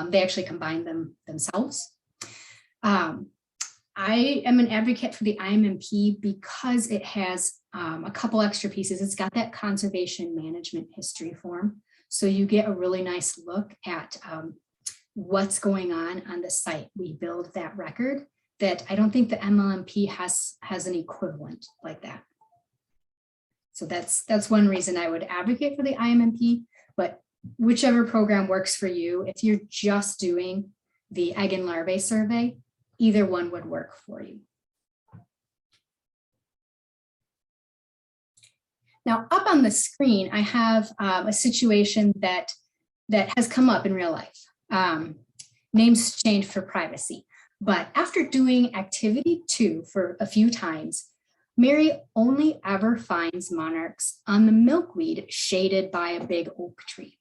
they actually combine them themselves. I am an advocate for the IMMP because it has a couple extra pieces. It's got that conservation management history form. So you get a really nice look at what's going on the site. We build that record that I don't think the MLMP has an equivalent like that. So that's one reason I would advocate for the IMMP, but whichever program works for you, if you're just doing the egg and larvae survey, either one would work for you. Now, up on the screen, I have a situation that has come up in real life. Names changed for privacy. But after doing activity 2 for a few times, Mary only ever finds monarchs on the milkweed shaded by a big oak tree.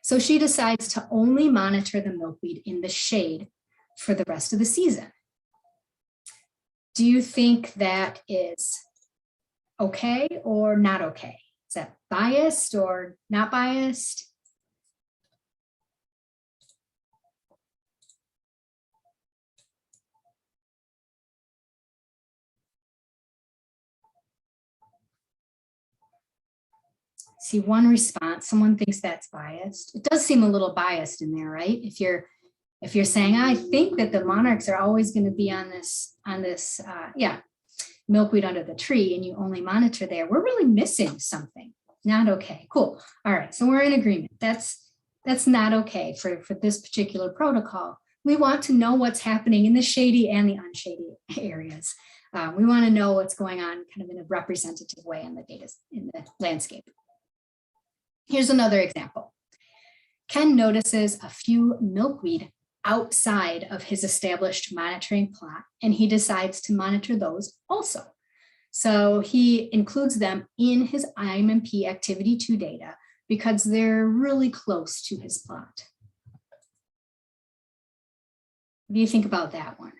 So she decides to only monitor the milkweed in the shade for the rest of the season. Do you think that is okay or not okay? Is that biased or not biased? See one response, someone thinks that's biased. It does seem a little biased in there, right? If you're saying, I think that the monarchs are always going to be on this milkweed under the tree, and you only monitor there, we're really missing something. Not okay. Cool. All right. So we're in agreement. That's not okay for this particular protocol. We want to know what's happening in the shady and the unshady areas. We want to know what's going on kind of in a representative way in the data, in the landscape. Here's another example. Ken notices a few milkweed outside of his established monitoring plot, and he decides to monitor those also. So he includes them in his Immp activity 2 data because they're really close to his plot. What do you think about that one?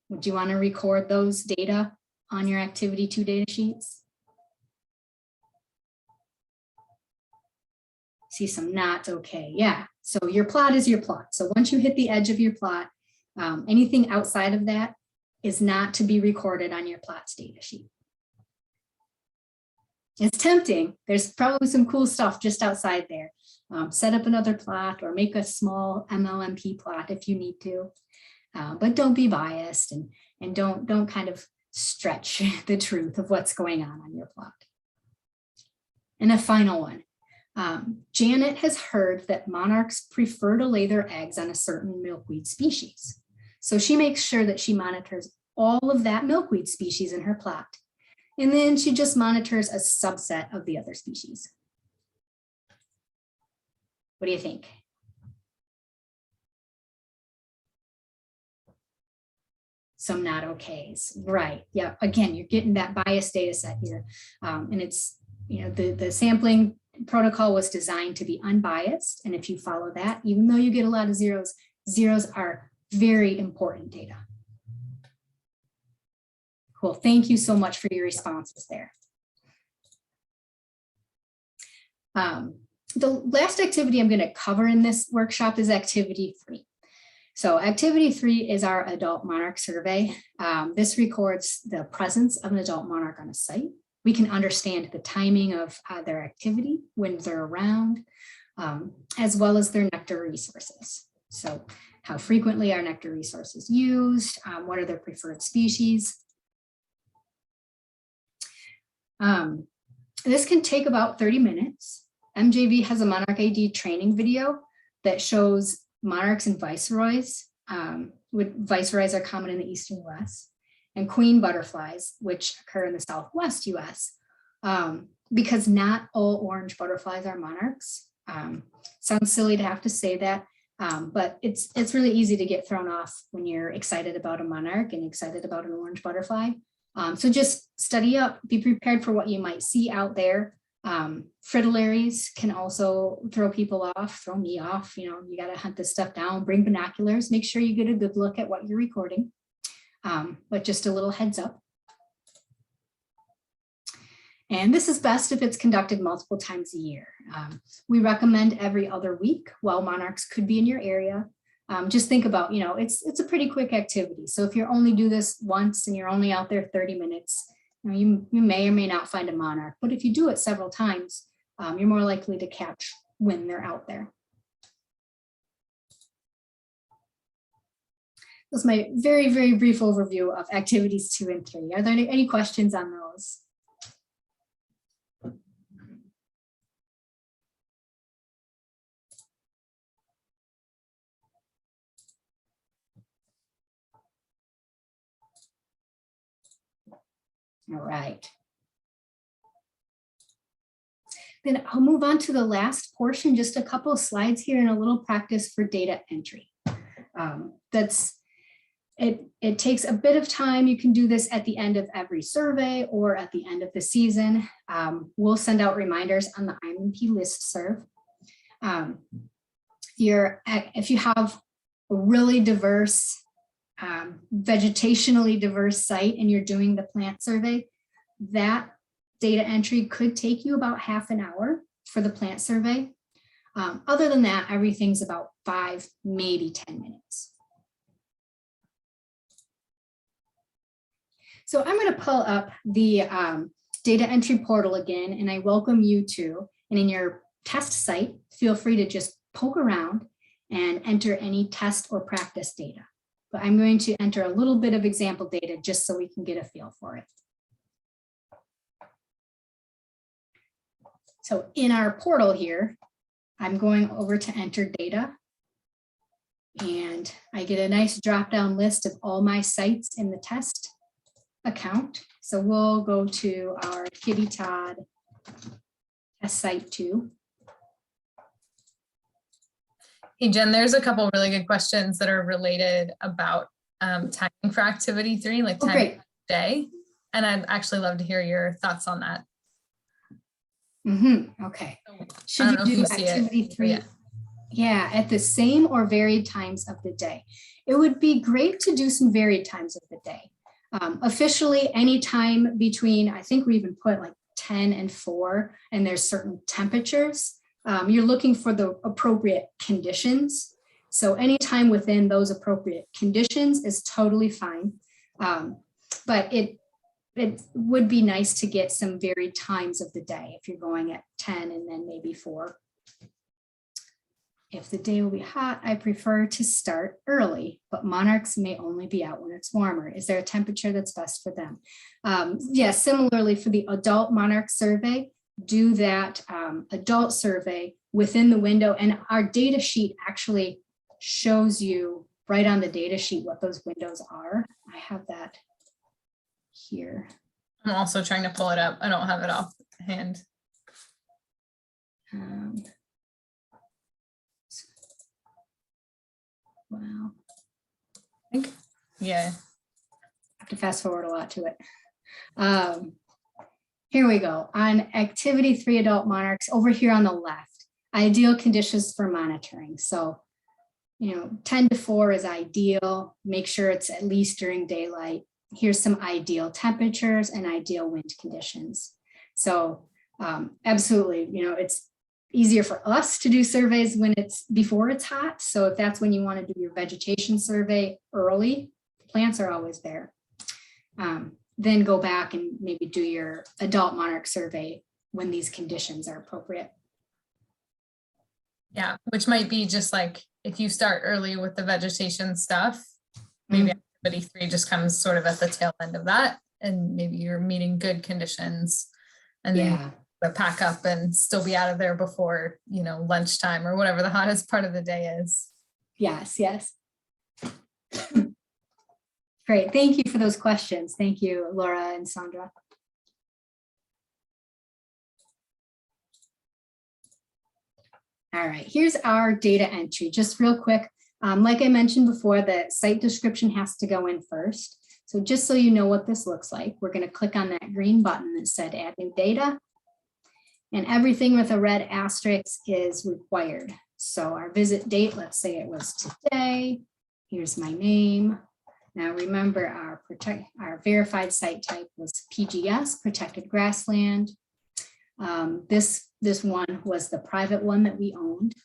Would you want to record those data on your activity 2 data sheets? See some not okay. Yeah, so your plot is your plot. So once you hit the edge of your plot, anything outside of that is not to be recorded on your plots data sheet. It's tempting. There's probably some cool stuff just outside there. Set up another plot or make a small MLMP plot if you need to, but don't be biased and don't kind of stretch the truth of what's going on your plot. And a final one. Janet has heard that monarchs prefer to lay their eggs on a certain milkweed species. So she makes sure that she monitors all of that milkweed species in her plot. And then she just monitors a subset of the other species. What do you think? Some not okays, right? Yeah, again, you're getting that biased data set here. And it's, the sampling protocol was designed to be unbiased. And if you follow that, even though you get a lot of zeros, zeros are very important data. Cool, thank you so much for your responses there. The last activity I'm going to cover in this workshop is activity 3. So activity 3 is our adult monarch survey. This records the presence of an adult monarch on a site. We can understand the timing of their activity when they're around, as well as their nectar resources. So how frequently are nectar resources used? What are their preferred species? This can take about 30 minutes. MJV has a Monarch ID training video that shows monarchs and viceroys. Viceroys are common in the Eastern US, and queen butterflies, which occur in the Southwest US, because not all orange butterflies are monarchs. Sounds silly to have to say that, but it's really easy to get thrown off when you're excited about a monarch and excited about an orange butterfly. So just study up, be prepared for what you might see out there. Fritillaries can also throw people off, throw me off. You got to hunt this stuff down, bring binoculars, make sure you get a good look at what you're recording. But just a little heads up. And this is best if it's conducted multiple times a year. We recommend every other week while monarchs could be in your area. Just think about, it's a pretty quick activity. So if you only do this once and you're only out there 30 minutes, you may or may not find a monarch. But if you do it several times, you're more likely to catch when they're out there. That's my very, very brief overview of activities 2 and 3. Are there any questions on those? All right. Then I'll move on to the last portion, just a couple of slides here and a little practice for data entry. It takes a bit of time. You can do this at the end of every survey or at the end of the season. We'll send out reminders on the Immp listserv. If you have a really diverse, vegetationally diverse site and you're doing the plant survey, that data entry could take you about half an hour for the plant survey. Other than that, everything's about 5, maybe 10 minutes. So I'm going to pull up the data entry portal again, and I welcome you to. And in your test site, feel free to just poke around and enter any test or practice data. But I'm going to enter a little bit of example data just so we can get a feel for it. So in our portal here, I'm going over to enter data. And I get a nice drop-down list of all my sites in the test account. So we'll go to our Kitty Todd test site 2. Hey, Jen, there's a couple really good questions that are related about timing for activity 3, like time of day. And I'd actually love to hear your thoughts on that. Okay. Should you do activity 3? Yeah, at the same or varied times of the day. It would be great to do some varied times of the day. Officially, any time between, I think we even put like 10 and 4, and there's certain temperatures. You're looking for the appropriate conditions. So anytime within those appropriate conditions is totally fine. But it would be nice to get some varied times of the day if you're going at 10 and then maybe 4. If the day will be hot, I prefer to start early, but monarchs may only be out when it's warmer. Is there a temperature that's best for them? Yes, similarly for the adult monarch survey, do that adult survey within the window, and our data sheet actually shows you right on the data sheet what those windows are. I have that here. I'm also trying to pull it up. I don't have it offhand. Wow. Yeah. I have to fast forward a lot to it. Here we go. On activity 3 adult monarchs over here on the left, ideal conditions for monitoring. So, 10 to 4 is ideal. Make sure it's at least during daylight. Here's some ideal temperatures and ideal wind conditions. So absolutely, it's easier for us to do surveys when it's before it's hot. So if that's when you want to do your vegetation survey early, the plants are always there. Then go back and maybe do your adult monarch survey when these conditions are appropriate. Yeah, which might be just like if you start early with the vegetation stuff, maybe activity 3 just comes sort of at the tail end of that, and maybe you're meeting good conditions, and then pack up and still be out of there before lunchtime or whatever the hottest part of the day is. Yes. Great, thank you for those questions. Thank you, Laura and Sandra. All right, here's our data entry, just real quick. Like I mentioned before, the site description has to go in first. So just so you know what this looks like, we're going to click on that green button that said add new data. And everything with a red asterisk is required. So our visit date, let's say it was today. Here's my name. Now remember our verified site type was PGS, protected grassland. This one was the private one that we owned.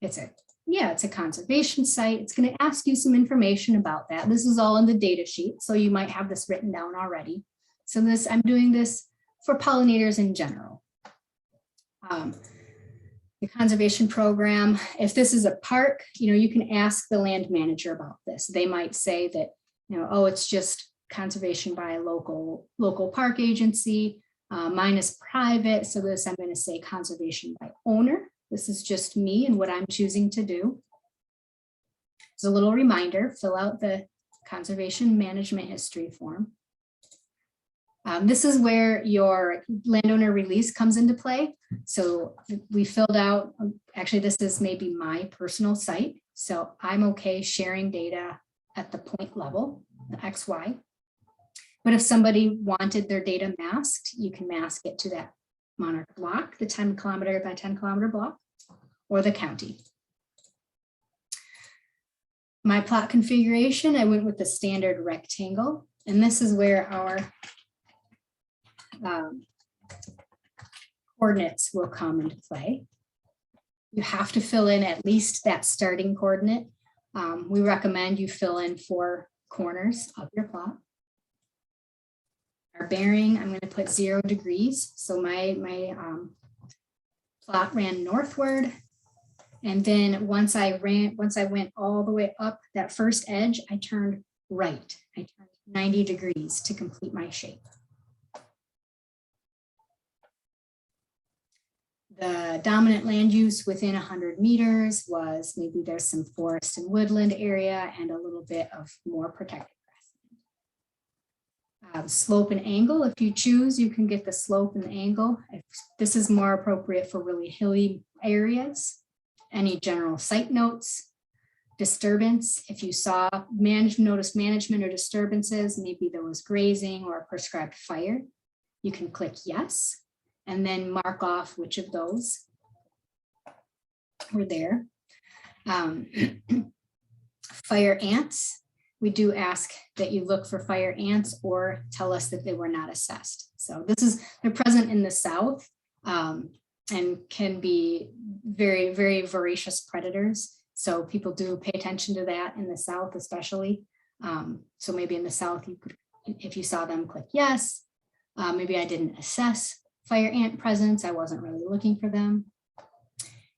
It's a conservation site. It's going to ask you some information about that. This is all in the data sheet, so you might have this written down already. So I'm doing this for pollinators in general. The conservation program, if this is a park, you can ask the land manager about this. They might say that, oh, it's just conservation by a local park agency. Mine is private, so I'm going to say conservation by owner. This is just me and what I'm choosing to do. As a little reminder, fill out the conservation management history form. This is where your landowner release comes into play. So we filled out, actually this is maybe my personal site. So I'm okay sharing data at the point level, the XY. But if somebody wanted their data masked, you can mask it to that Monarch block, the 10 kilometer by 10 kilometer block, or the county. My plot configuration, I went with the standard rectangle, and this is where our coordinates will come into play. You have to fill in at least that starting coordinate. We recommend you fill in 4 corners of your plot. Our bearing, I'm going to put 0 degrees. So my plot ran northward. And then once I went all the way up that first edge, I turned right. I turned 90 degrees to complete my shape. The dominant land use within 100 meters was maybe there's some forest and woodland area and a little bit of more protected grassland. Slope and angle, if you choose, you can get the slope and the angle. If this is more appropriate for really hilly areas. Any general site notes, disturbance, if you saw notice management or disturbances, maybe there was grazing or a prescribed fire, you can click yes, and then mark off which of those were there. Fire ants, we do ask that you look for fire ants or tell us that they were not assessed. So they're present in the south and can be very, very voracious predators. So people do pay attention to that in the south, especially. So maybe in the south, you could, if you saw them, click yes. Maybe I didn't assess fire ant presence. I wasn't really looking for them.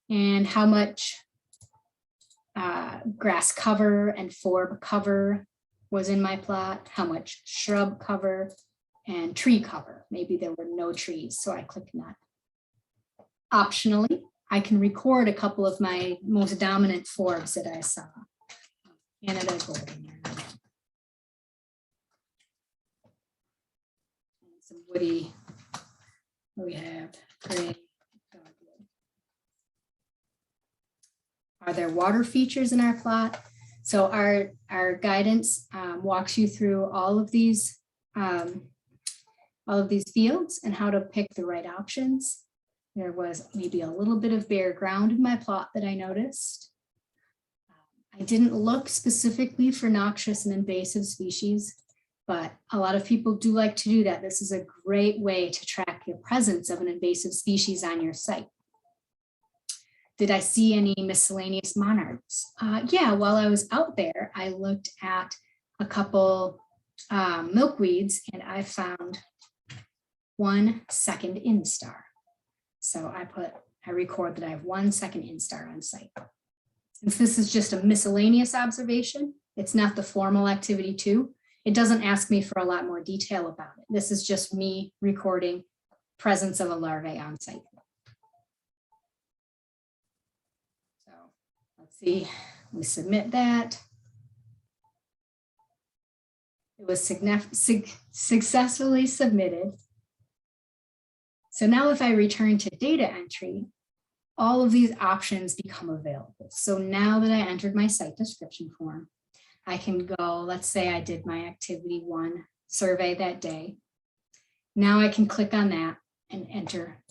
And how much grass cover and forb cover was in my plot, how much shrub cover and tree cover. Maybe there were no trees, so I clicked none. Optionally, I can record a couple of my most dominant forbs that I saw. Canada golden. Some woody, we have gray. Are there water features in our plot? So our guidance walks you through all of these fields and how to pick the right options. There was maybe a little bit of bare ground in my plot that I noticed. I didn't look specifically for noxious and invasive species, but a lot of people do like to do that. This is a great way to track your presence of an invasive species on your site. Did I see any miscellaneous monarchs? Yeah, while I was out there, I looked at a couple milkweeds and I found 1 second instar. So I record that I have 1 second instar on site. Since this is just a miscellaneous observation, it's not the formal activity 2. It doesn't ask me for a lot more detail about it. This is just me recording presence of a larvae on site. So let's see, we submit that. It was successfully submitted. So now if I return to data entry, all of these options become available. So now that I entered my site description form, I can go, let's say I did my activity 1 survey that day. Now I can click on that and enter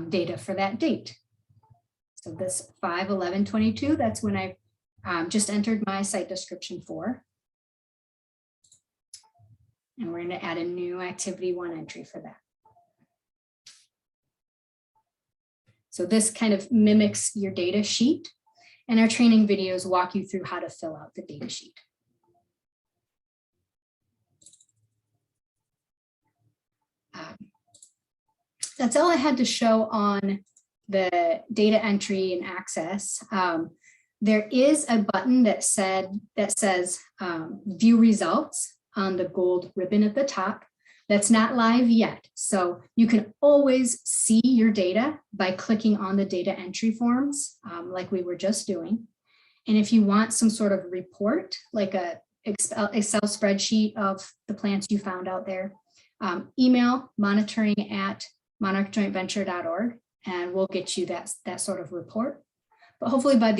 data for that date. So this 5/11/22, that's when I just entered my site description for. And we're going to add a new activity 1 entry for that. So this kind of mimics your data sheet, and our training videos walk you through how to fill out the data sheet. That's all I had to show on the data entry and access. There is a button that says view results on the gold ribbon at the top. That's not live yet. So you can always see your data by clicking on the data entry forms like we were just doing. And if you want some sort of report, like a Excel spreadsheet of the plants you found out there, email monitoring@monarchjointventure.org, and we'll get you that sort of report. But hopefully by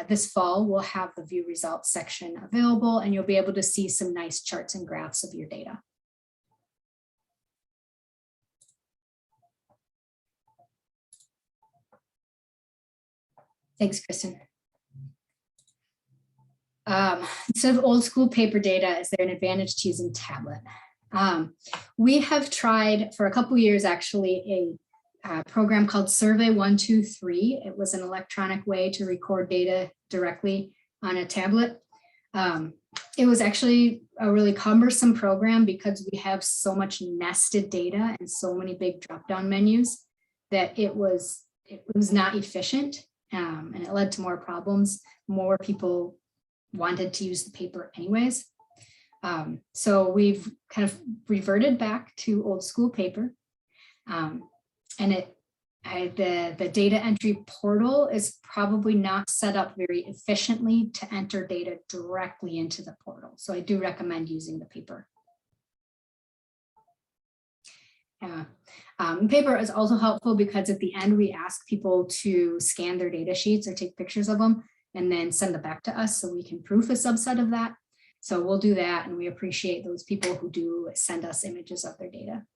this fall, we'll have the view results section available, and you'll be able to see some nice charts and graphs of your data. Thanks, Kristen. Instead of old school paper data, is there an advantage to using tablet? We have tried for a couple years, actually, a program called Survey 123. It was an electronic way to record data directly on a tablet. It was actually a really cumbersome program because we have so much nested data and so many big drop-down menus that it was not efficient, and it led to more problems. More people wanted to use the paper anyways. So we've kind of reverted back to old school paper. And the data entry portal is probably not set up very efficiently to enter data directly into the portal. So I do recommend using the paper. Paper is also helpful because at the end we ask people to scan their data sheets or take pictures of them and then send them back to us so we can proof a subset of that. So we'll do that, and we appreciate those people who do send us images of their data.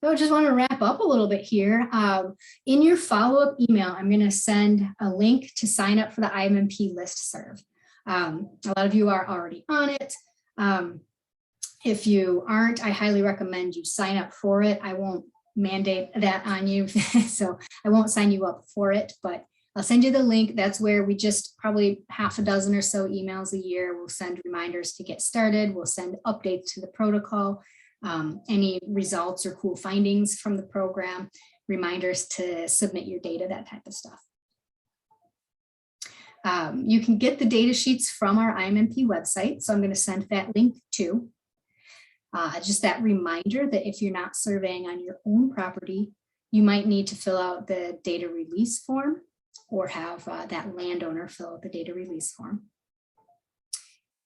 So I just want to wrap up a little bit here. In your follow-up email, I'm going to send a link to sign up for the Immp listserv. A lot of you are already on it. If you aren't, I highly recommend you sign up for it. I won't mandate that on you, so I won't sign you up for it, but I'll send you the link. That's where we just probably half a dozen or so emails a year. We'll send reminders to get started. We'll send updates to the protocol, any results or cool findings from the program, reminders to submit your data, that type of stuff. You can get the data sheets from our Immp website, so I'm going to send that link too. Just that reminder that if you're not surveying on your own property, you might need to fill out the data release form or have that landowner fill out the data release form.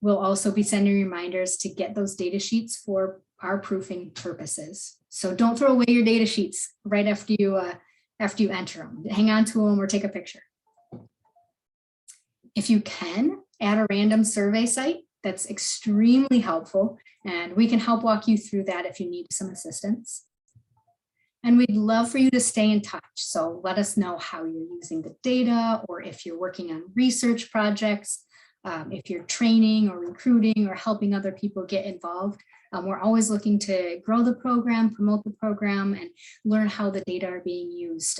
We'll also be sending reminders to get those data sheets for our proofing purposes. So don't throw away your data sheets right after you enter them. Hang on to them or take a picture. If you can, add a random survey site. That's extremely helpful, and we can help walk you through that if you need some assistance. And we'd love for you to stay in touch. So let us know how you're using the data, or if you're working on research projects, if you're training or recruiting or helping other people get involved. We're always looking to grow the program, promote the program, and learn how the data are being used.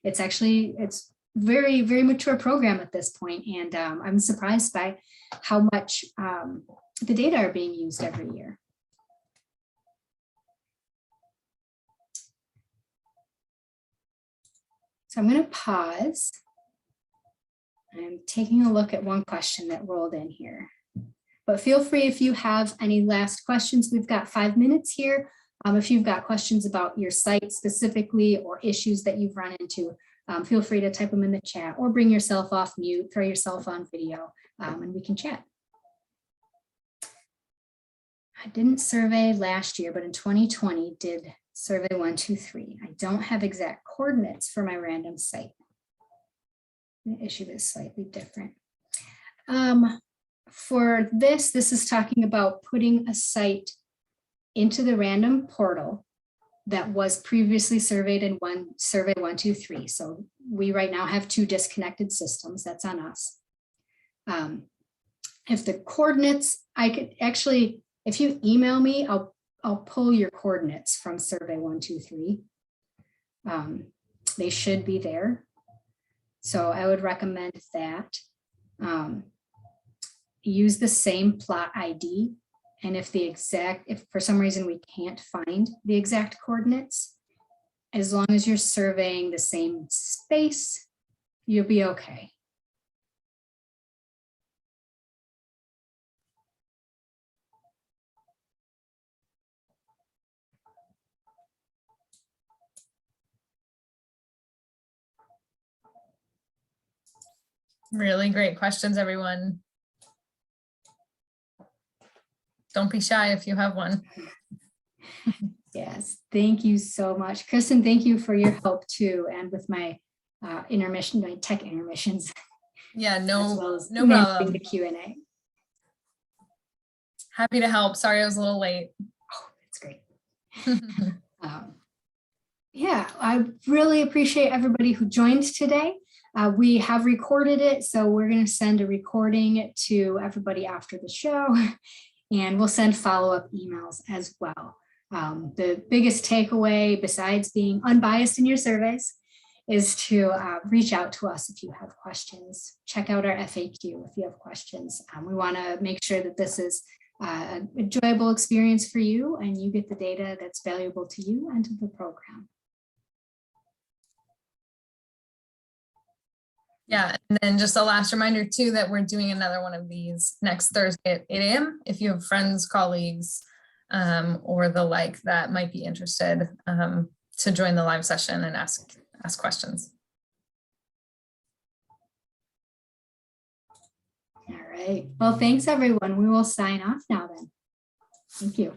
It's very, very mature program at this point, and I'm surprised by how much the data are being used every year. So I'm going to pause. I'm taking a look at one question that rolled in here, but feel free if you have any last questions. We've got 5 minutes here. If you've got questions about your site specifically or issues that you've run into, feel free to type them in the chat or bring yourself off mute, throw yourself on video, and we can chat. I didn't survey last year, but in 2020 did survey 123. I don't have exact coordinates for my random site. The issue is slightly different. For this is talking about putting a site into the random portal that was previously surveyed in survey 123. So we right now have 2 disconnected systems. That's on us. If the coordinates, I could actually, if you email me, I'll pull your coordinates from survey 123. They should be there. So I would recommend that. Use the same plot ID. And if for some reason we can't find the exact coordinates, as long as you're surveying the same space, you'll be okay. Really great questions, everyone. Don't be shy if you have one. Yes, thank you so much. Kristen, thank you for your help too, and with my intermission, my tech intermissions, Yeah, as no, well as no managing problem. the Q&A. Happy to help. Sorry I was a little late. Oh, that's great. Yeah, I really appreciate everybody who joined today. We have recorded it, so we're going to send a recording to everybody after the show, and we'll send follow-up emails as well. The biggest takeaway, besides being unbiased in your surveys, is to reach out to us if you have questions. Check out our FAQ if you have questions. We want to make sure that this is an enjoyable experience for you and you get the data that's valuable to you and to the program. Yeah, and then just a last reminder too that we're doing another one of these next Thursday at 8 a.m. If you have friends, colleagues, or the like that might be interested to join the live session and ask questions. All right. Well, thanks everyone. We will sign off now then. Thank you.